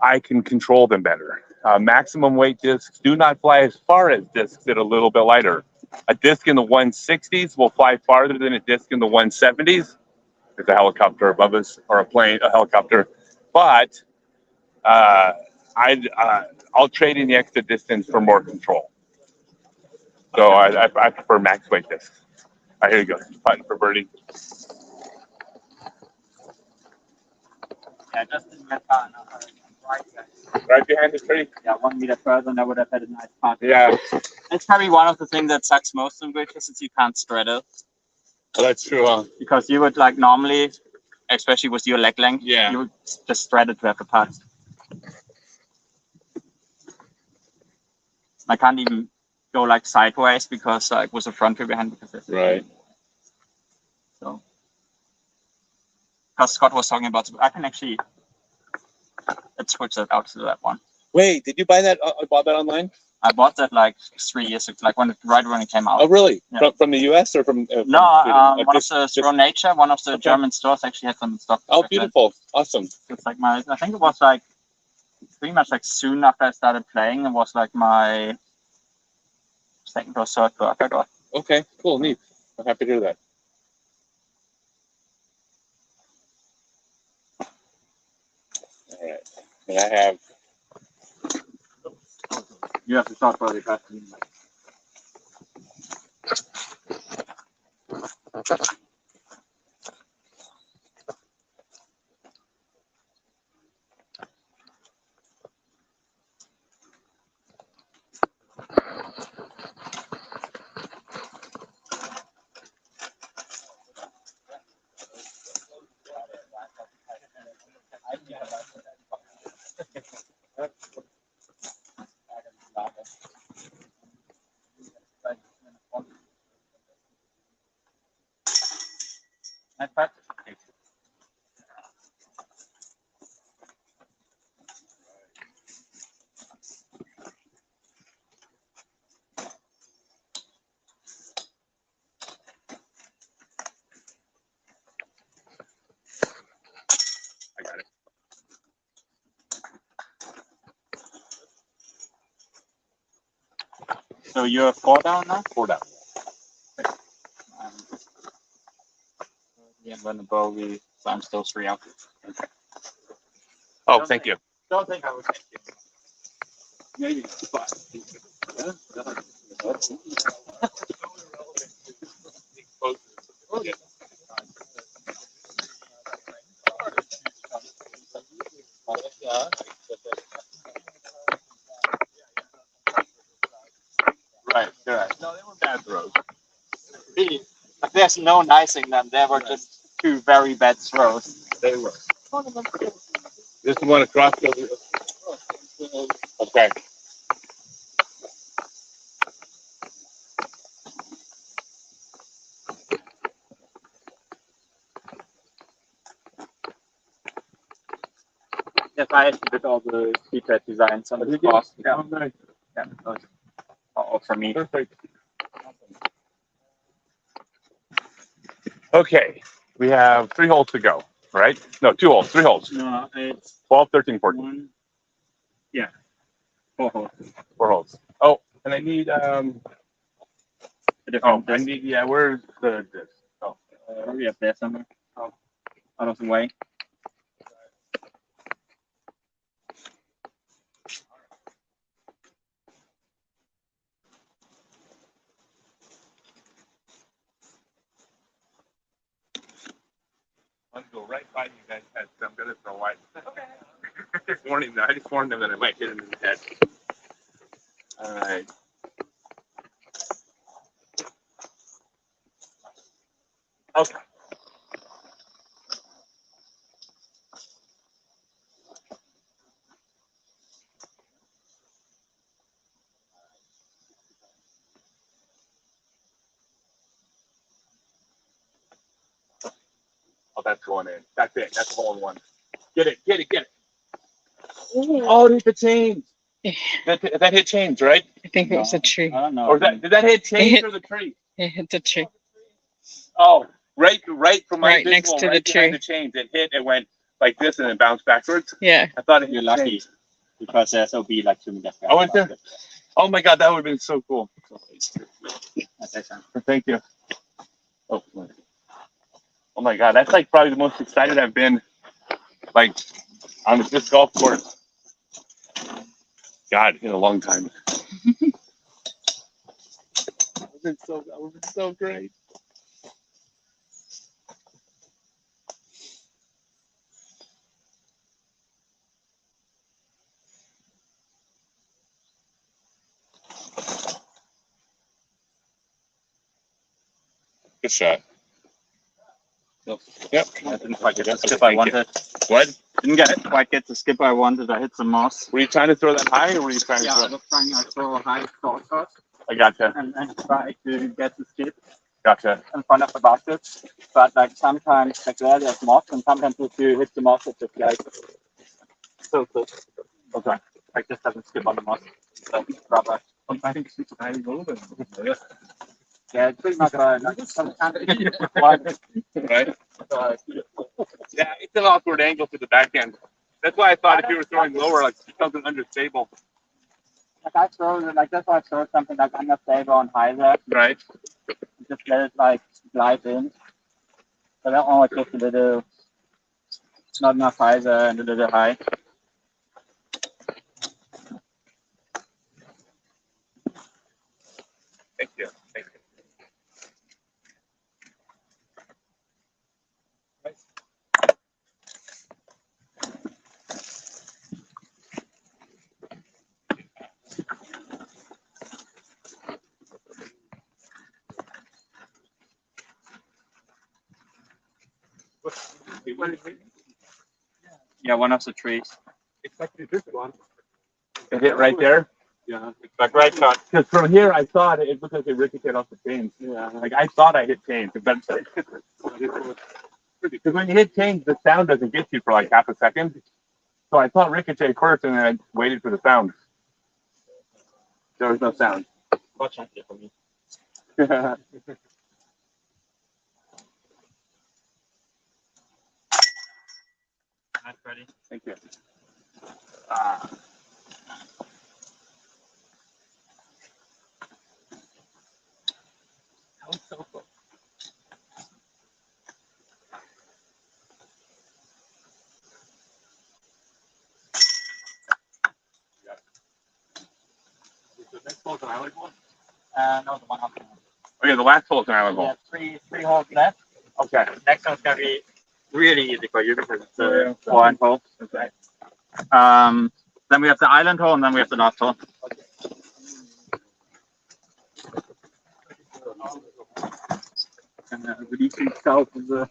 B: I can control them better. Maximum weight discs do not fly as far as discs that are a little bit lighter. A disc in the 160s will fly farther than a disc in the 170s. There's a helicopter above us, or a helicopter. But I'll trade in the extra distance for more control. So I prefer max weight discs. All right, here you go. Putting for birdie.
F: Yeah, just in my car now. Right there.
B: Right behind the tree.
F: Yeah, 1 meter further, and I would have had a nice putt.
B: Yeah,
F: It's probably one of the things that sucks most in bridges is you can't straddle.
B: well, that's true. Huh?
F: Because you would like normally, especially with your leg length,
B: Yeah.
F: you would just straddle to have a putt. I can't even go like sideways because like with the front wheel behind because there's
B: Right.
F: So, because Scott was talking about, I can actually let's switch that out to that one.
B: Wait, did you buy that? Bought that online?
F: I bought that like 3 years ago, like right when it came out.
B: Oh, really?
F: Yeah.
B: From the U.S. or from?
F: No, one
B: just,
F: of the Throw Nature, one of the
B: Okay.
F: German stores actually had some stock.
B: Oh, beautiful! Awesome.
F: It's like my, I think it was like pretty much like soon after I started playing. It was like my second or third birth I got.
B: Okay, cool, neat. I'm happy to hear that. All right, and I have.
F: You have to start for the best.
B: I got it.
F: So you're 4 down now?
B: 4 down.
F: Yeah, when the bogey, so I'm still 3 out.
B: Oh, thank you.
F: Don't think I would take you.
B: Maybe 5.
F: Right, you're right.
B: No, they were bad throws.
F: Really, like, there's no nicing them. They were just 2 very bad throws.
B: They were. This one across the. Okay.
F: Yes, I actually did all the feature designs on the course. Yeah,
B: Oh, nice.
F: yeah, that was all for me.
B: Perfect. Okay, we have 3 holes to go, right? No, 2 holes, 3 holes.
F: No, it's
B: 12, 13, 14.
F: 1. Yeah, 4 holes.
B: 4 holes. Oh, and I need
F: A different
B: I need where's the disc? Oh,
F: probably up there somewhere. Oh, out of the way.
B: I'm gonna go right by you guys. I'm gonna throw wide. Okay. I just warned them that I might hit him in the head. All right. Okay. Oh, that's going in. That's it. That's hole in one. Get it. Get it. Get it. Oh, it hit the chains. That hit chains, right?
D: I think it was a tree.
F: I don't know.
B: Or did that hit chains
D: hit-
B: or the tree?
D: It hit the tree.
B: Oh, right from my
D: Right
B: visual,
D: next to the
B: right behind
D: tree.
B: the chains. It hit and went like this and then bounced backwards.
D: Yeah.
B: I thought it hit
F: You're lucky.
B: chains.
F: Because there's SOB like 2 meters.
B: I went there. Oh my god, that would have been so cool. Thank you. Oh my god, that's like probably the most excited I've been like on this golf course. God, in a long time. That would have been so great. Good shot. Yep.
F: I didn't quite get the skip I wanted.
B: What?
F: Didn't quite get the skip I wanted. I hit some moss.
B: Were you trying to throw that high or were you trying to
F: Yeah,
B: throw
F: I
B: it?
F: was trying to throw a high short shot
B: I gotcha.
F: and try to get the skip
B: Gotcha.
F: in front of the basket. But like sometimes like there's moss, and sometimes if you hit the moss, it's just like so close.
B: Okay.
F: Like just doesn't skip on the moss. It's like rubber.
E: I think it's a golden.
F: Yeah, it's pretty much like some kind of
B: Right? Yeah, it's an awkward angle to the backhand. That's why I thought if you were throwing lower, like something understable.
F: like I throw like that's why I throw something like unstable on high there.
B: Right?
F: Just let it like glide in. So that one was just a little not enough high there and a little high.
B: Thank you. Thank you.
F: Yeah, one of the trees.
E: Exactly this one.
B: It hit right there.
E: Yeah.
B: Like right shot. Because from here, I thought it looked like it ricocheted off the chains.
E: Yeah.
B: Like I thought I hit chains, but because when you hit chains, the sound doesn't get you for like half a second. So I thought ricochet first, and then I waited for the sound. There was no sound.
F: Fortunately for me. Not ready.
B: Thank you. That was so cool. The next hole's an island one?
F: No, the one after.
B: Okay, the last hole's an island
F: Yeah,
B: hole.
F: three holes left.
B: Okay.
F: Next one's gonna be really easy for you because it's
B: Yeah.
F: a blind hole.
B: Okay.
F: Then we have the island hole, and then we have the last hole. And releasing south of the.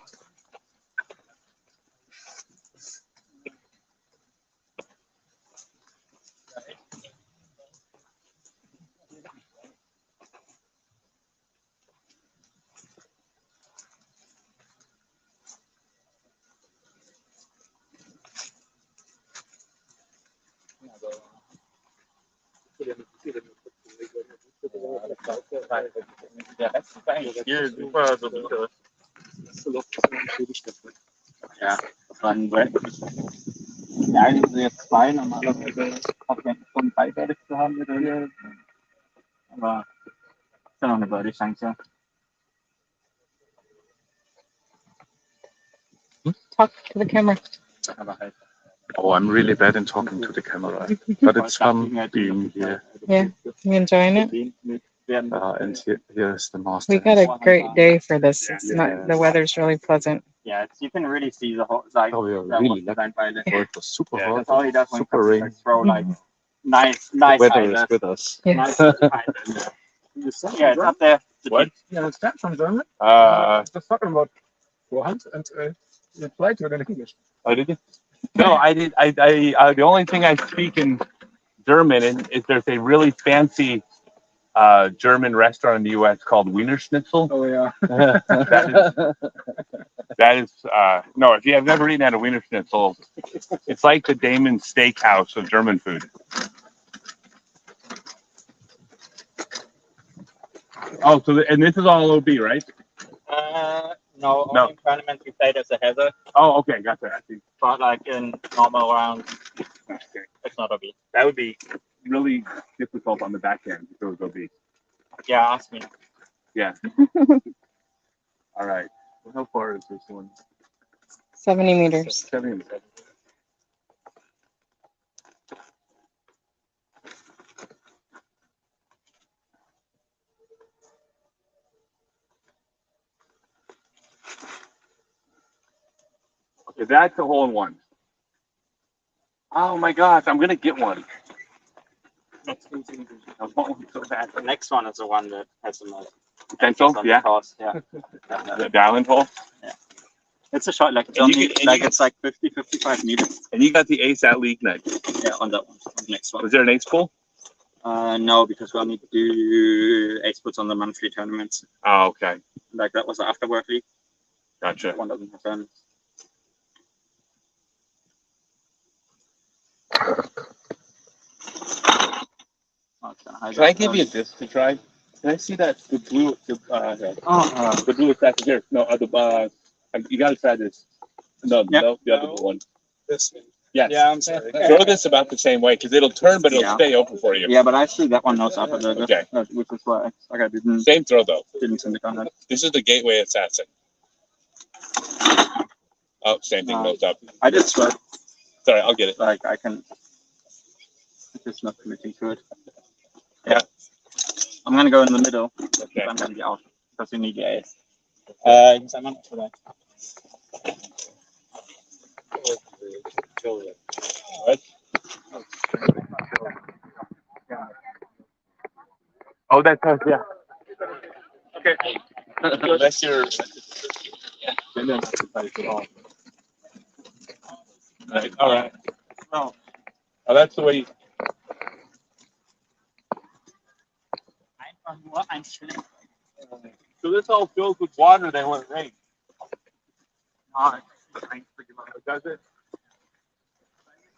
F: Der Rest ist eigentlich hier super solide. Ja, das war ein Brett. Ja, eigentlich sind jetzt zwei, normalerweise hoffe ich schon drei fertig zu haben mit hier. Aber ist ja noch eine Birdie-Chance.
D: Talk to the camera.
F: Aber halt.
E: Oh, I'm really bad in talking to the camera, but it's fun being here.
D: Yeah, you enjoying it?
E: And here is the master.
D: We got a great day for this. It's not the weather's really pleasant.
F: Yeah, you can really see the whole like
E: Oh, we are
F: the
E: really
F: whole
E: lucky.
F: design by
E: It was super
F: Yeah,
E: hot,
F: that's all he does when he
E: super
F: comes to
E: rain.
F: like, throw like
D: Mm-hmm.
F: nice
E: The weather is
F: highlights.
E: with us.
D: Yes.
F: Nice highlights. Yeah, it's up there.
B: What?
E: Yeah, it's that from German.
B: Just
E: talking about Johannes and you applied to it in English.
B: Oh, did you? No, I did. The only thing I speak in German is there's a really fancy German restaurant in the U.S. called Wiener Schnitzel.
E: Oh yeah.
B: That That is no. If you have never eaten at a Wiener Schnitzel, it's like the Damon Steakhouse of German food. Oh, so and this is all OB, right?
F: No,
B: No.
F: only in tournaments we played as a hazard,
B: Oh, okay, got that. I see.
F: but like in normal rounds,
B: Okay.
F: it's not OB.
B: That would be really difficult on the back end if it was OB.
F: Yeah, ask me.
B: Yeah. All right. Well, how far is this one?
D: 70 meters.
B: 70. Okay, that's a hole in one. Oh my gosh, I'm gonna get one. I want so bad.
F: The next one is the one that has the most
B: Potential,
F: on
B: yeah.
F: the course. Yeah.
B: The island hole.
F: It's a shot, like it's
B: And you
F: only
B: can- and
F: like
B: you-
F: it's like 50, 55 meters.
B: And you got the ace at league night.
F: Yeah, on that one, on the next one.
B: Was there an ace pool?
F: No, because we only do ace puts on the monthly tournaments.
B: Oh, okay.
F: Like that was the after work league.
B: Gotcha.
F: That one doesn't have tournaments. Oh, it's gonna hide
B: Can I
F: that.
B: give you this to try? Can I see that the blue the
F: Oh,
B: the blue stack here? No, you gotta try this. No,
F: Yeah.
B: no, the other blue one.
C: This one.
B: Yes.
C: Yeah, I'm sorry.
B: Throw this about the same way because it'll turn, but it'll
F: Yeah.
B: stay open for you.
F: yeah, but I see that one knows after the
B: Okay.
F: which is why I didn't
B: Same throw though.
F: send the content.
B: This is the gateway assassin. Oh, same thing, nose up.
F: I did sweat.
B: Sorry, I'll get it.
F: Like I can. It's just not committing to it. Yeah. I'm gonna go in the middle.
B: Okay.
F: I'm gonna be out because you need the ace. Simon, today.
B: What? Oh, that's yeah. Okay. That's your. Yeah. Then that's the place at all. Right. All right.
F: No.
B: Oh, that's the way. You,
F: Einfach nur ein Schlimm.
B: so this all fills with water then when it rains.
F: Ah,
B: Does it?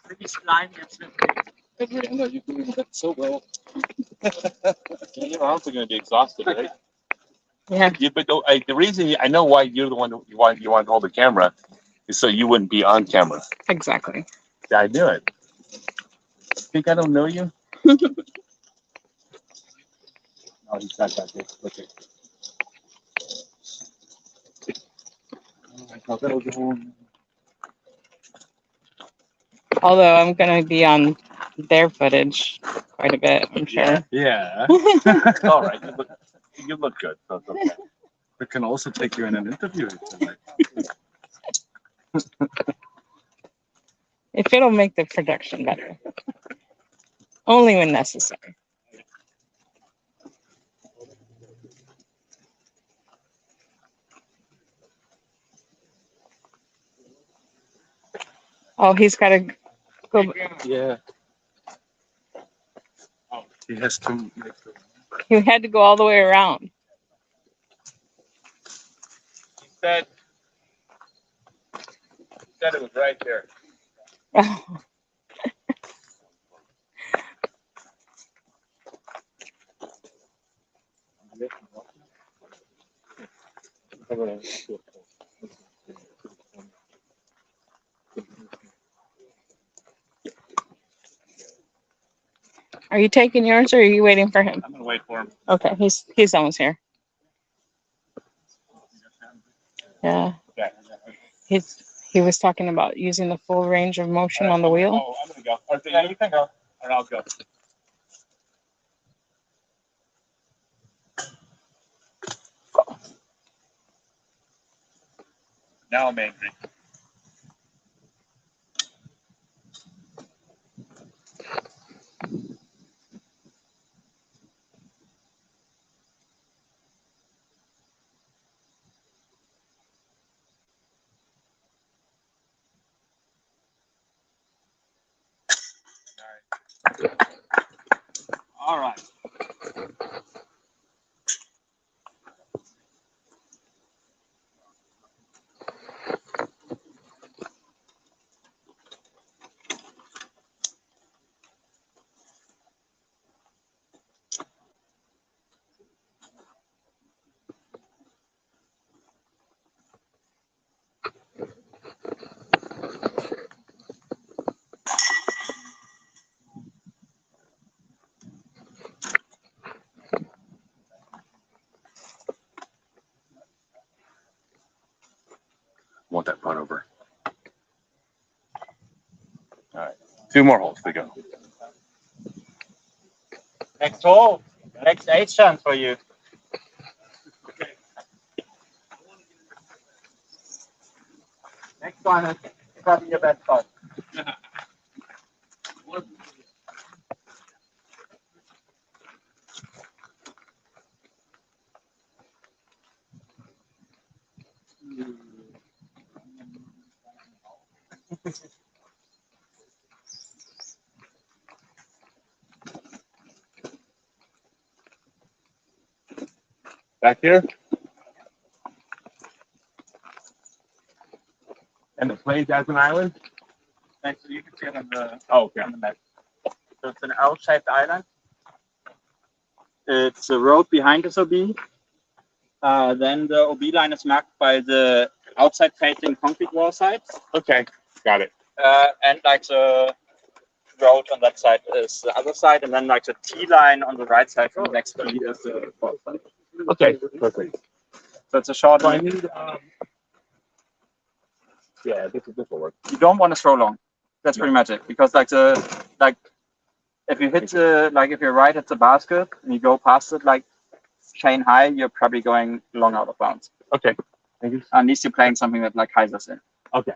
F: pretty slimy and slippery.
B: I know you're doing that so well. You're also going to be exhausted, right?
D: Yeah.
B: Yeah, but the reason I know why you're the one who you want to hold the camera is so you wouldn't be on camera.
D: Exactly.
B: Yeah, I knew it. Think I don't know you? Oh, he's not that big. Okay. I thought that was the whole.
D: Although I'm going to be on their footage quite a bit, I'm sure.
B: Yeah. All right. You look good. So it's okay.
E: We can also take you in an interview. If you like.
D: If it'll make the production better. Only when necessary. Oh, he's got to go.
E: Yeah. He has to make the
D: He had to go all the way around.
B: He said it was right there.
D: Are you taking yours or are you waiting for him?
B: I'm gonna wait for him.
D: Okay, he's almost here. Yeah.
B: Okay.
D: He was talking about using the full range of motion on the wheel.
B: Oh, I'm gonna go. Or, yeah, you can go. Or I'll go. Now I'm angry. All right.
E: want that putt over.
B: All right, 2 more holes to go.
F: Next hole. Next ace chance for you. Next one is probably your best shot.
B: Back here. And the plays as an island.
F: Thanks. So you can see it on the
B: Okay.
F: on the map. So it's an L-shaped island. It's a road behind this OB. Then the OB line is marked by the outside-facing concrete wall sides.
B: Okay, got it.
F: And like the road on that side is the other side, and then like the T line on the right side from the next to me is the fourth side.
B: Okay, perfect.
F: So it's a short
B: So I
F: one.
B: need. Yeah, this will work.
F: You don't want to throw long. That's pretty much it. Because like if you hit if you're right at the basket and you go past it like chain high, you're probably going long out of bounds.
B: Okay, thank you.
F: At least you're playing something that like highs us in.
B: Okay,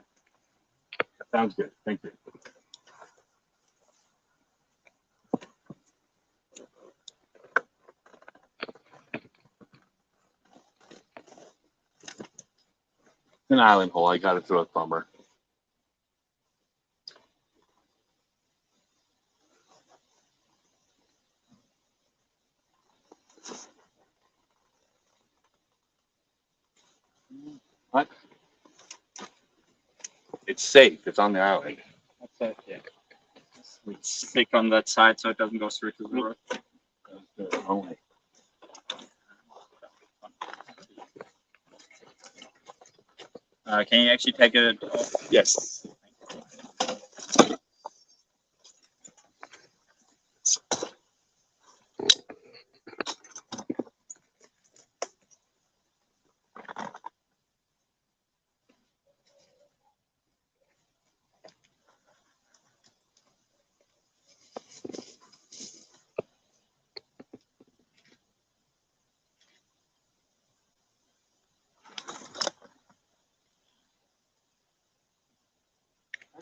B: sounds good. Thank you. An island hole. I got to throw a thumber. What? It's safe. It's on the island.
F: That's it, yeah. It's thick on that side so it doesn't go through to the road.
B: Only.
F: Can you actually take it off?
B: Yes.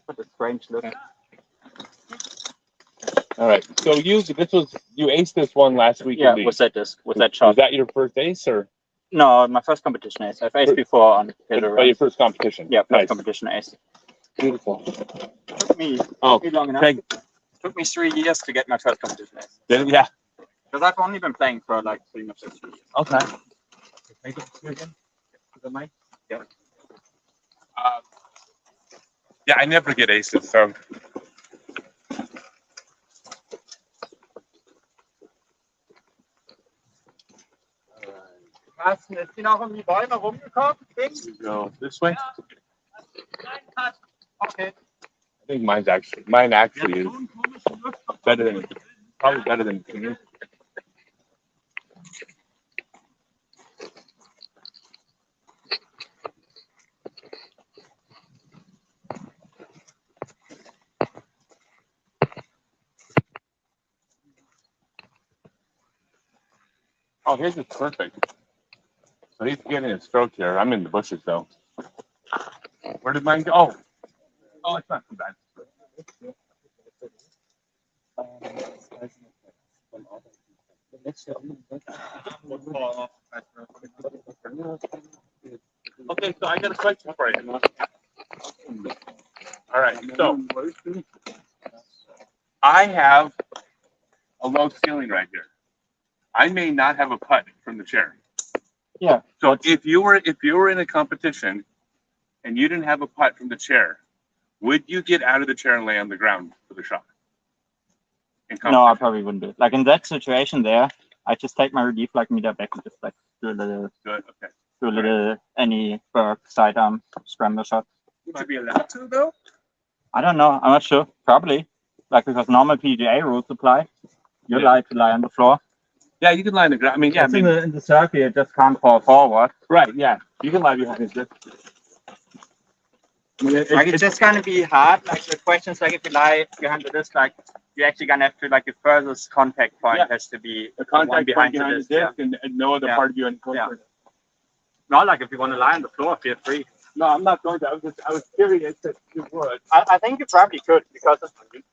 F: What a strange look.
B: All right. So you aced this one last week.
F: Yeah, was that shot?
B: Was that your first ace or?
F: No, my first competition ace. I've aced before on Twitter.
B: But your first competition.
F: Yeah, first
B: Nice.
F: competition ace.
B: Beautiful.
F: Took me long enough.
B: Craig.
F: Took me 3 years to get my first competition ace.
B: Yeah.
F: Because I've only been playing for like pretty much 3 years.
B: Okay. Make it again. The mic.
F: Yeah.
B: Yeah, I never get aces, so.
F: Carsten, ist die noch um die Bäume rumgekommen?
B: Go this way.
F: Okay.
B: I think mine actually is probably better than you. Oh, his is perfect. So he's getting a stroke here. I'm in the bushes though. Where did mine go? Oh, it's not too bad. Okay, so I got a question for you. All right, so I have a low ceiling right here. I may not have a putt from the chair.
F: Yeah.
B: So if you were in a competition and you didn't have a putt from the chair, would you get out of the chair and lay on the ground for the shot?
F: No, I probably wouldn't do it. Like in that situation there, I just take my relief like meter back and just like do a little, any sidearm scramble shot.
C: Would you be allowed to though?
F: I don't know. I'm not sure. Probably. Like because normal PGA rules apply. You're allowed to lie on the floor.
B: Yeah, you can lie on the ground. I mean, yeah,
F: in the circle, you just can't fall forward.
B: right, yeah. You can lie behind his disc.
F: Like it's just gonna be hard. Like the questions, like if you lie behind the disc, like you're actually gonna have to like the furthest contact point has to be
B: The
F: one
B: contact
F: behind
B: behind
F: the
B: the
F: disc.
B: disc and no other
F: Yeah.
B: part of you incorporated.
F: Not like if you want to lie on the floor, feel free.
B: No, I'm not going to. I was curious if you would.
F: I think you probably could because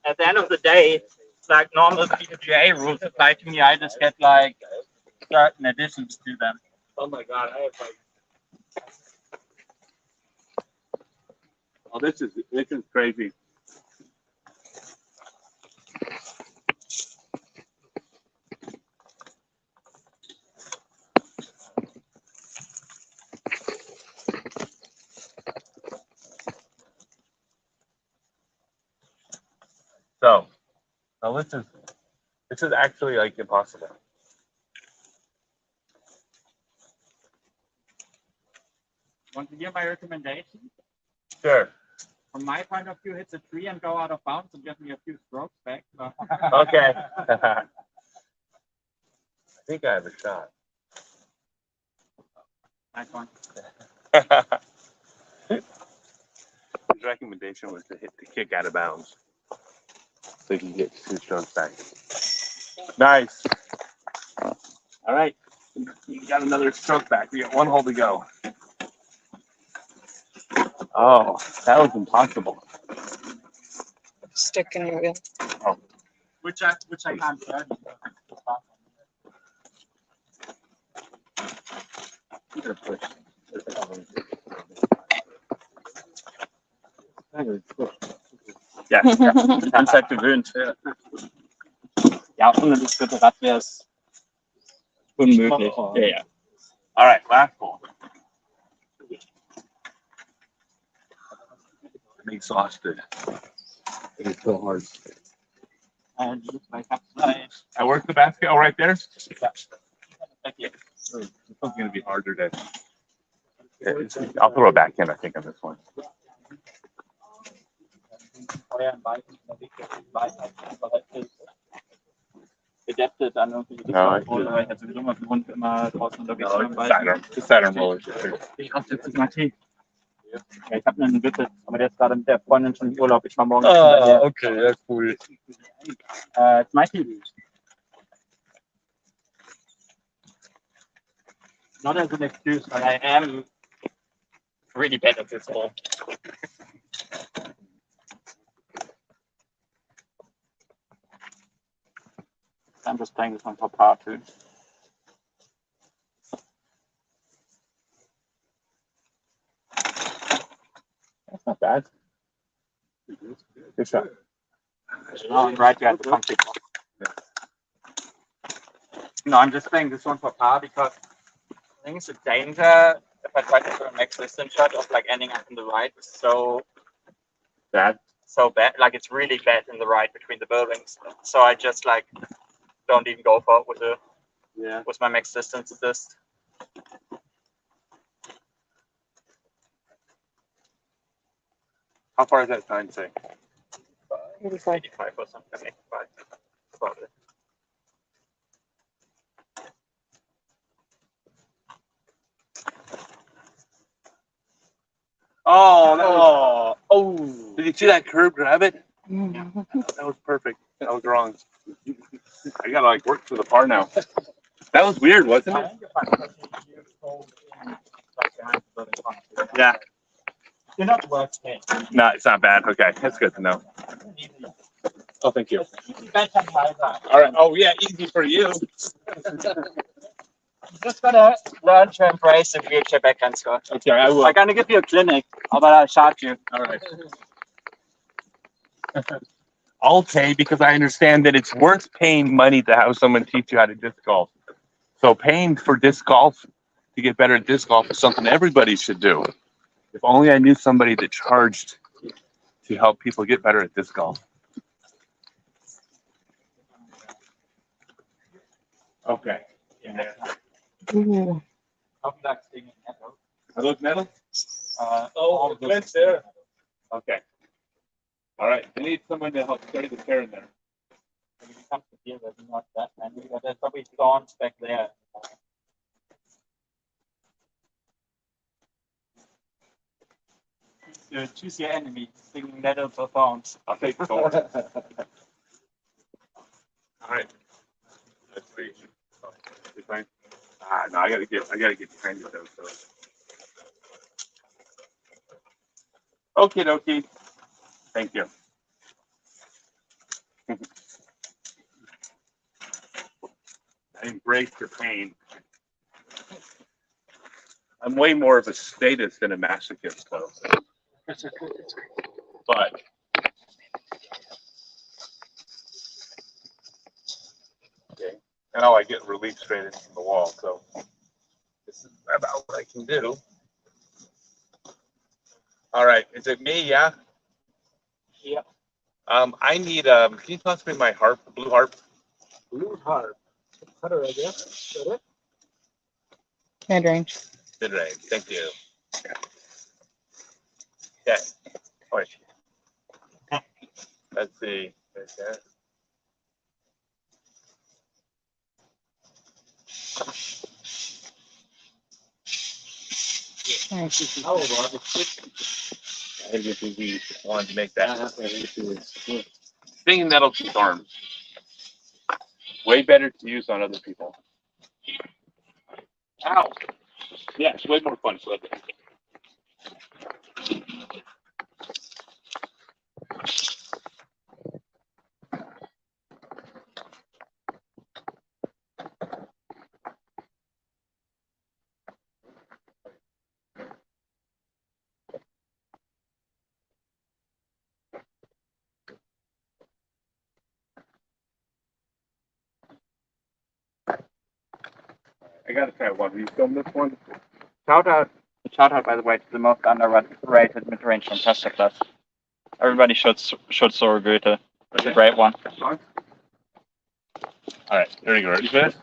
F: at the end of the day, like normal PWA rules apply to me. I just get like certain additions to them.
B: Oh my god, I have like. Oh, this is crazy. So, now this is actually like impossible.
F: Want to hear my recommendation?
B: Sure.
F: From my point of view, hit the tree and go out of bounds and give me a few strokes back.
B: Okay. I think I have a shot.
F: Nice one.
B: His recommendation was to hit the kick out of bounds, so you can get 2 strokes back. Nice. All right, you got another stroke back. We got 1 hole to go. Oh, that was impossible.
D: Stick in your wheel.
F: Which I can't tell Ja, du kannst halt gewöhnt. Ja, ohne das dritte Rad wäre es unmöglich. Ja, ja.
B: All right, last hole. I'm exhausted. It is so hard.
F: And just like upside.
B: I work the basket. Oh, right there.
F: Thank you.
B: This is going to be harder to. I'll throw it back in, I think, on this one.
F: Adapted an irgendwelche Discord, aber ich hatte sowieso mal gewohnt, immer draußen unterwegs zu sein.
B: Saturn roller.
F: Ich raste jetzt mal Tee. Ja, ich habe einen Witte, aber der ist gerade mit der Freundin schon im Urlaub. Ich war morgen.
B: Okay, that's cool.
F: It's my tea. Not as an excuse, but I am really bad at this ball. I'm just playing this one for par too.
B: That's not bad. Good shot.
F: No, I'm right here at the concrete box. No, I'm just playing this one for par because I think it's a danger if I try to do a max distance shot of like ending up in the right. So
B: Bad.
F: like it's really bad in the right between the buildings. So I just like don't even go for it with my max distance assist.
B: How far is that sign say?
F: 85 or something. 85. About it.
B: Oh, no. Oh. Did you see that curve grab it? That was perfect. That was wrong. I gotta like work to the par now. That was weird, wasn't it? Yeah.
F: You're not worth it.
B: No, it's not bad. Okay, that's good to know. Oh, thank you. All right. Oh, yeah, easy for you.
F: Just gotta learn to embrace the wheelchair backhand score.
B: Okay, I will.
F: I'm gonna give you a clinic, but I'll charge you.
B: All right. I'll pay because I understand that it's worth paying money to have someone teach you how to disc golf. So paying for disc golf to get better at disc golf is something everybody should do. If only I knew somebody that charged to help people get better at disc golf. Okay.
D: Ooh.
F: Are
B: those metal?
F: Oh,
B: Clint's there. Okay. All right. I need someone to help carry the chair in there.
F: There's probably thorns back there. choose your enemy. Thinking that will perform.
B: I'll take the gold. All right. Let's see. You fine? No, I gotta get behind it though. So. Okie dokie. Thank you. I embrace your pain. I'm way more of a sadist than a masochist, though. But okay, and all I get relief straight into the wall. So this is about what I can do. All right, is it me? Yeah.
C: Yep.
B: I need. Can you toss me my harp, blue harp?
C: Blue harp. Cutter, I guess. Is that it?
D: Mid range.
B: Mid range. Thank you. Okay. All right. Let's see. Okay.
D: Nice.
C: Oh, well,
B: I we wanted to make that. Stinging nettle storm. Way better to use on other people. Ow! Yeah, it's way more fun. So I gotta try one. Will you film this one?
F: Shout out, by the way, to the most underrated mid-range from Kastaplast. Everybody should saw Goethe. It's a great one.
B: All right, there you go. Ready for this?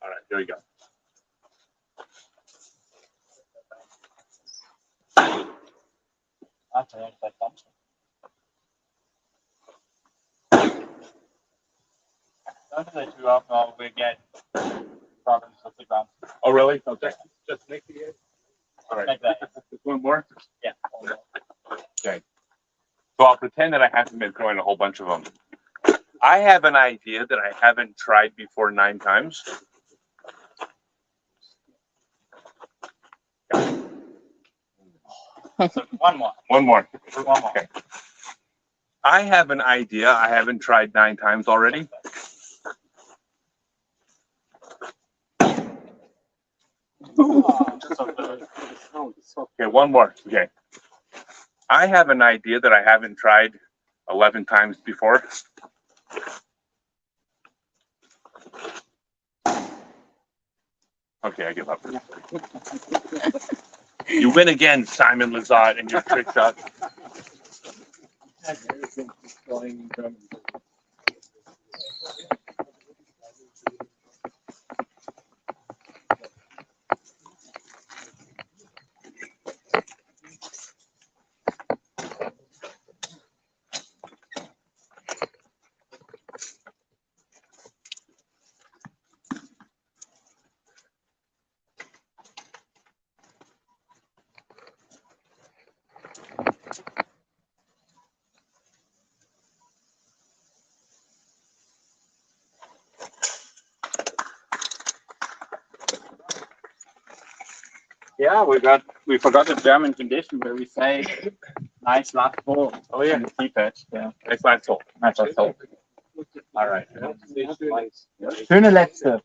B: All right, there you go.
F: Don't do that too often or we get problems with the ground.
B: Oh, really? Okay. Just make the edge. All right.
F: Like that.
B: Just one more?
F: Yeah.
B: Okay. So I'll pretend that I haven't been throwing a whole bunch of them. I have an idea that I haven't tried before 9 times.
F: One more.
B: One more.
F: One more.
B: Okay. I have an idea I haven't tried 9 times already. Okay, one more. Okay. I have an idea that I haven't tried 11 times before. Okay, I give up. You win again, Simon Lazat, and your trick shot.
F: Yeah, we forgot the German condition where we say nice last ball.
B: Oh yeah,
F: Keep it. Yeah.
B: nice last hole.
F: Nice last ball.
B: All right.
F: Schöne letzte.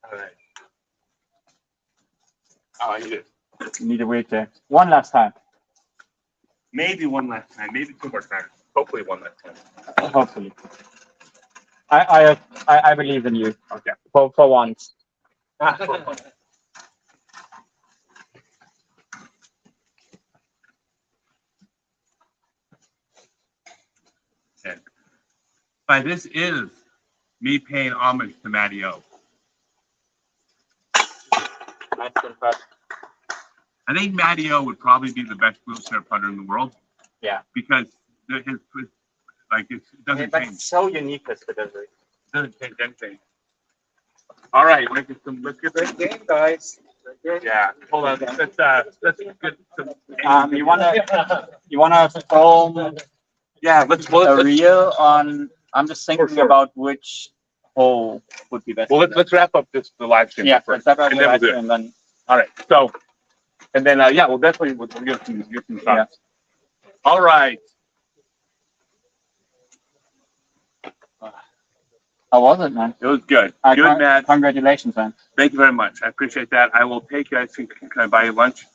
B: All right. Oh, I need it.
F: Need a wheelchair. One last time.
B: Maybe one last time. Maybe 2 more times. Hopefully one last time.
F: Hopefully. I believe in you.
B: Okay.
F: For once.
B: Okay. But this is me paying homage to Matty O.
F: Nice spin putt.
B: I think Matty O would probably be the best wheelchair putter in the world.
F: Yeah.
B: Because it doesn't
F: But
B: change.
F: it's so unique, this delivery.
B: It doesn't change anything. All right, let's get
C: Great game, guys.
B: Yeah, hold on. Let's get some.
F: You wanna film
B: Yeah, let's
F: a reel on? I'm just thinking about which hole would be best.
B: let's wrap up the live stream.
F: Yeah,
B: first,
F: let's wrap up
B: and
F: the
B: then we'll
F: live
B: do it.
F: stream, then
B: All right. So, and then we'll definitely we'll get some thoughts. All right.
F: how was it, man?
B: It was good. Good match.
F: Congratulations, man.
B: Thank you very much. I appreciate that. I will take you ice cream. Can I buy you lunch?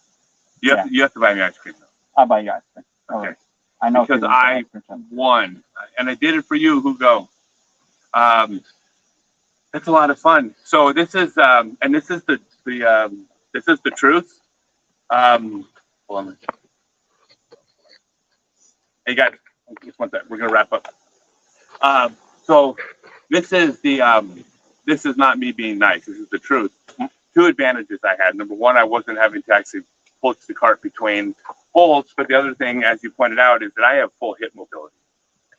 B: You have to buy me ice cream.
F: I'll buy you ice cream.
B: Okay.
F: I know
B: Because
F: people
B: I
F: like ice cream.
B: won, and I did it for you, Hugo. It's a lot of fun. So this is and this is the truth. Hold on. Hey guys, just one sec. We're gonna wrap up. So this is this is not me being nice. This is the truth. Two advantages I had. Number one, I wasn't having to actually push the cart between holes. But the other thing, as you pointed out, is that I have full hip mobility.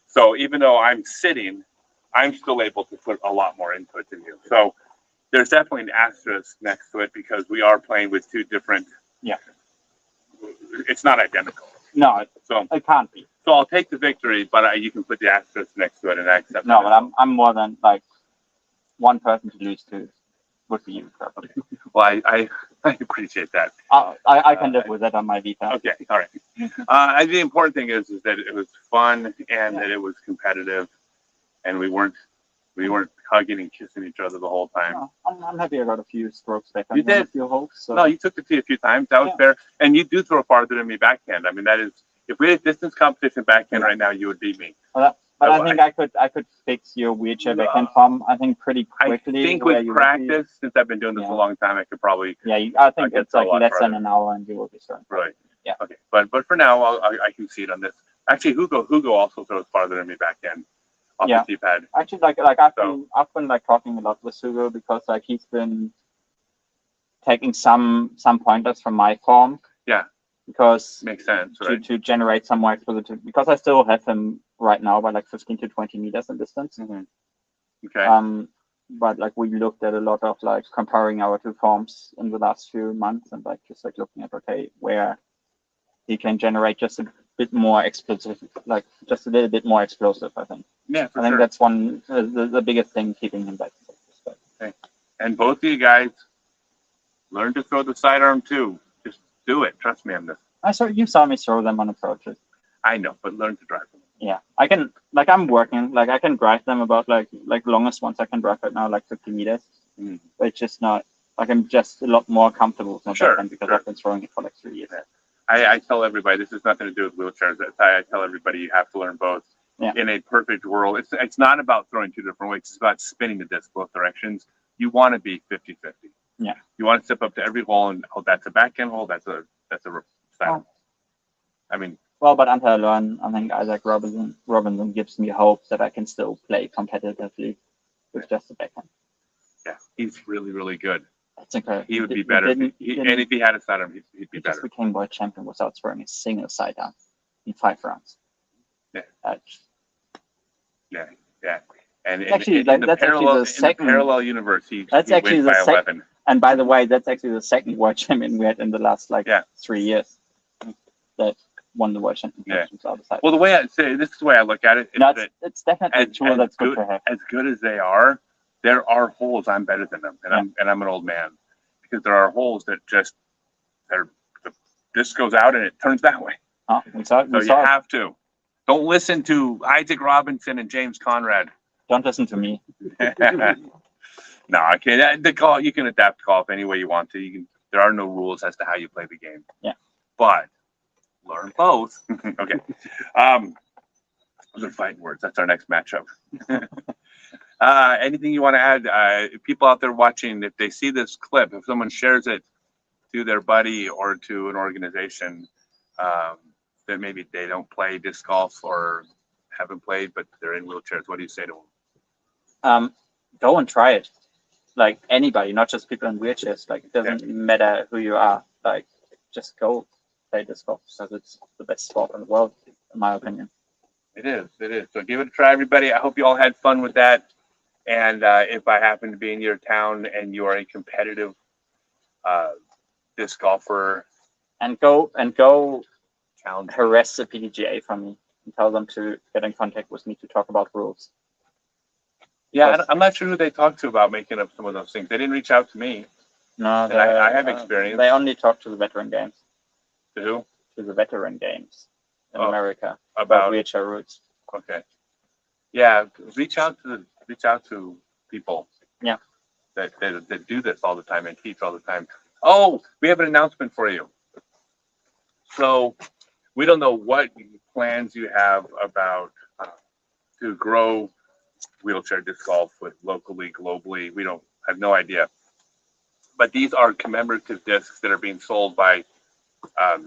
B: So even though I'm sitting, I'm still able to put a lot more into it than you. So there's definitely an asterisk next to it because we are playing with two different.
F: Yeah.
B: It's not identical.
F: No,
B: So
F: it can't be.
B: So I'll take the victory, but you can put the asterisk next to it, and I accept.
F: No,
B: it.
F: but I'm more than like one person to lose to would be you. Probably.
B: Well, I appreciate that.
F: I can live with that on my Vita.
B: Okay, all right. The important thing is that it was fun and that it was competitive, and we weren't hugging and kissing each other the whole time.
F: No, I'm happy I got a few strokes back.
B: You did.
F: A few holes. So.
B: No, you took the tee a few times. That was fair, and you do throw farther than me backhand. I mean, that is. If we had distance competition backhand right now, you would beat me.
F: But I think I could fix your wheelchair backhand form. I think pretty quickly.
B: I think with practice, since I've been doing this a long time, I could probably.
F: Yeah, I think it's like less than an hour, and you will be starting.
B: Right.
F: Yeah.
B: Okay, but for now, I can see it on this. Actually, Hugo also throws farther than me backhand off the tee pad.
F: Actually, like I've been like talking a lot with Hugo because like he's been taking some pointers from my form.
B: Yeah.
F: Because
B: makes sense, right?
F: To generate some more exposure, because I still have him right now by like 15 to 20 meters in distance.
B: Mm-hmm. Okay.
F: But like we looked at a lot of like comparing our two forms in the last few months and like just like looking at where he can generate just a bit more explosive, like just a little bit more explosive. I think.
B: Yeah,
F: I think that's one the biggest thing keeping him back.
B: Okay. And both of you guys learn to throw the sidearm too. Just do it. Trust me on this.
F: You saw me throw them on approaches.
B: I know, but learn to drive them.
F: Yeah, I can. Like I'm working. Like I can drive them about like longest ones I can drive right now like 50 meters.
B: Mm.
F: But it's just not. Like I'm just a lot more comfortable with my backhand because I've been throwing it for like 3 years.
B: I tell everybody this has nothing to do with wheelchairs. I tell everybody you have to learn both. Yeah. In a perfect world, it's not about throwing two different weights. It's about spinning the disc both directions. You want to be 50-50.
F: Yeah.
B: You want to step up to every hole and that's a backhand hole. That's a style. I mean.
F: Well, but until I learn, I think Isaac Robinson gives me hope that I can still play competitively with just the backhand.
B: Yeah, he's really, really good.
F: That's incredible.
B: He would be better. And if he had a sidearm, he'd be better.
F: He just became world champion without throwing a single sidearm in 5 rounds.
B: Yeah. Yeah. And
F: actually,
B: in the parallel universe, he wins by 11.
F: And by the way, that's actually the second world champion we had in the last 3 years that won the world championship.
B: Yeah. Well, the way I say this is the way I look at it.
F: It's definitely a tool that's good to have.
B: As good as they are, there are holes I'm better than them, and I'm an old man because there are holes that just the disc goes out and it turns that way.
F: Oh, so you
B: have to. Don't listen to Isaac Robinson and James Conrad.
F: Don't listen to me.
B: No, I can't. The call you can adapt golf any way you want to. There are no rules as to how you play the game.
F: Yeah.
B: But learn both. Okay. Those are fighting words. That's our next matchup. Anything you want to add? People out there watching, if they see this clip, if someone shares it to their buddy or to an organization that maybe they don't play disc golf or haven't played, but they're in wheelchairs, what do you say to them?
F: Go and try it. like anybody, not just people in wheelchairs. Like it doesn't matter who you are. Like just go play disc golf because it's the best sport in the world, in my opinion.
B: It is. It is. So give it a try, everybody. I hope you all had fun with that. And if I happen to be in your town and you are a competitive disc golfer,
F: And go
B: challenge.
F: harass the PDGA for me and tell them to get in contact with me to talk about rules.
B: Yeah, I'm not sure who they talked to about making up some of those things. They didn't reach out to me.
F: No,
B: And I have experience.
F: They only talk to the veteran games.
B: To who?
F: To the veteran games in
B: Oh,
F: America
B: about
F: wheelchair routes.
B: Okay. Yeah, reach out to people.
F: Yeah.
B: That do this all the time and teach all the time. Oh, we have an announcement for you. So we don't know what plans you have about to grow wheelchair disc golf with locally, globally. We don't have no idea. But these are commemorative discs that are being sold by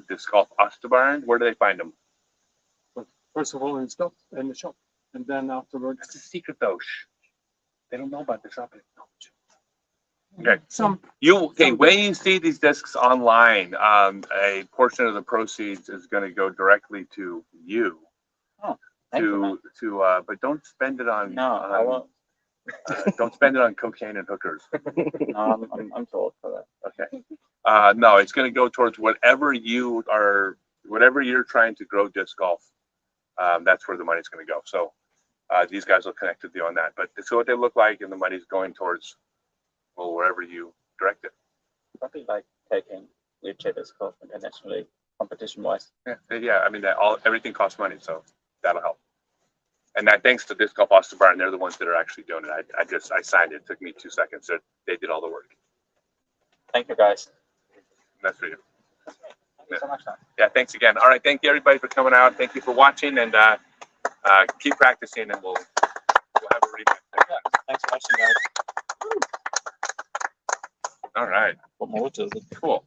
B: Disc Golf Osterbarn. Where do they find them?
E: First of all, in the shop, and then afterwards.
B: That's a secret though. Shh. They don't know about the shop. Okay. When you see these discs online, a portion of the proceeds is going to go directly to you.
F: Oh,
B: But don't spend it on.
F: No, I won't.
B: Don't spend it on cocaine and hookers.
F: No, I'm too old for that.
B: Okay. No, it's going to go towards whatever you're trying to grow disc golf. That's where the money's going to go. So these guys will connect with you on that. But it's what they look like, and the money's going towards wherever you direct it.
F: Probably like taking wheelchair disc golf internationally, competition wise.
B: Yeah. I mean, everything costs money, so that'll help. And that thanks to Disc Golf Osterbarn, they're the ones that are actually doing it. I signed it. It took me 2 seconds. So they did all the work.
F: Thank you, guys.
B: That's for you.
F: Thank you so much, man.
B: Yeah, thanks again. All right, thank you everybody for coming out. Thank you for watching, and keep practicing, and we'll have a rematch.
F: Thanks for watching, guys.
B: All right.
F: What more is it?
B: Cool.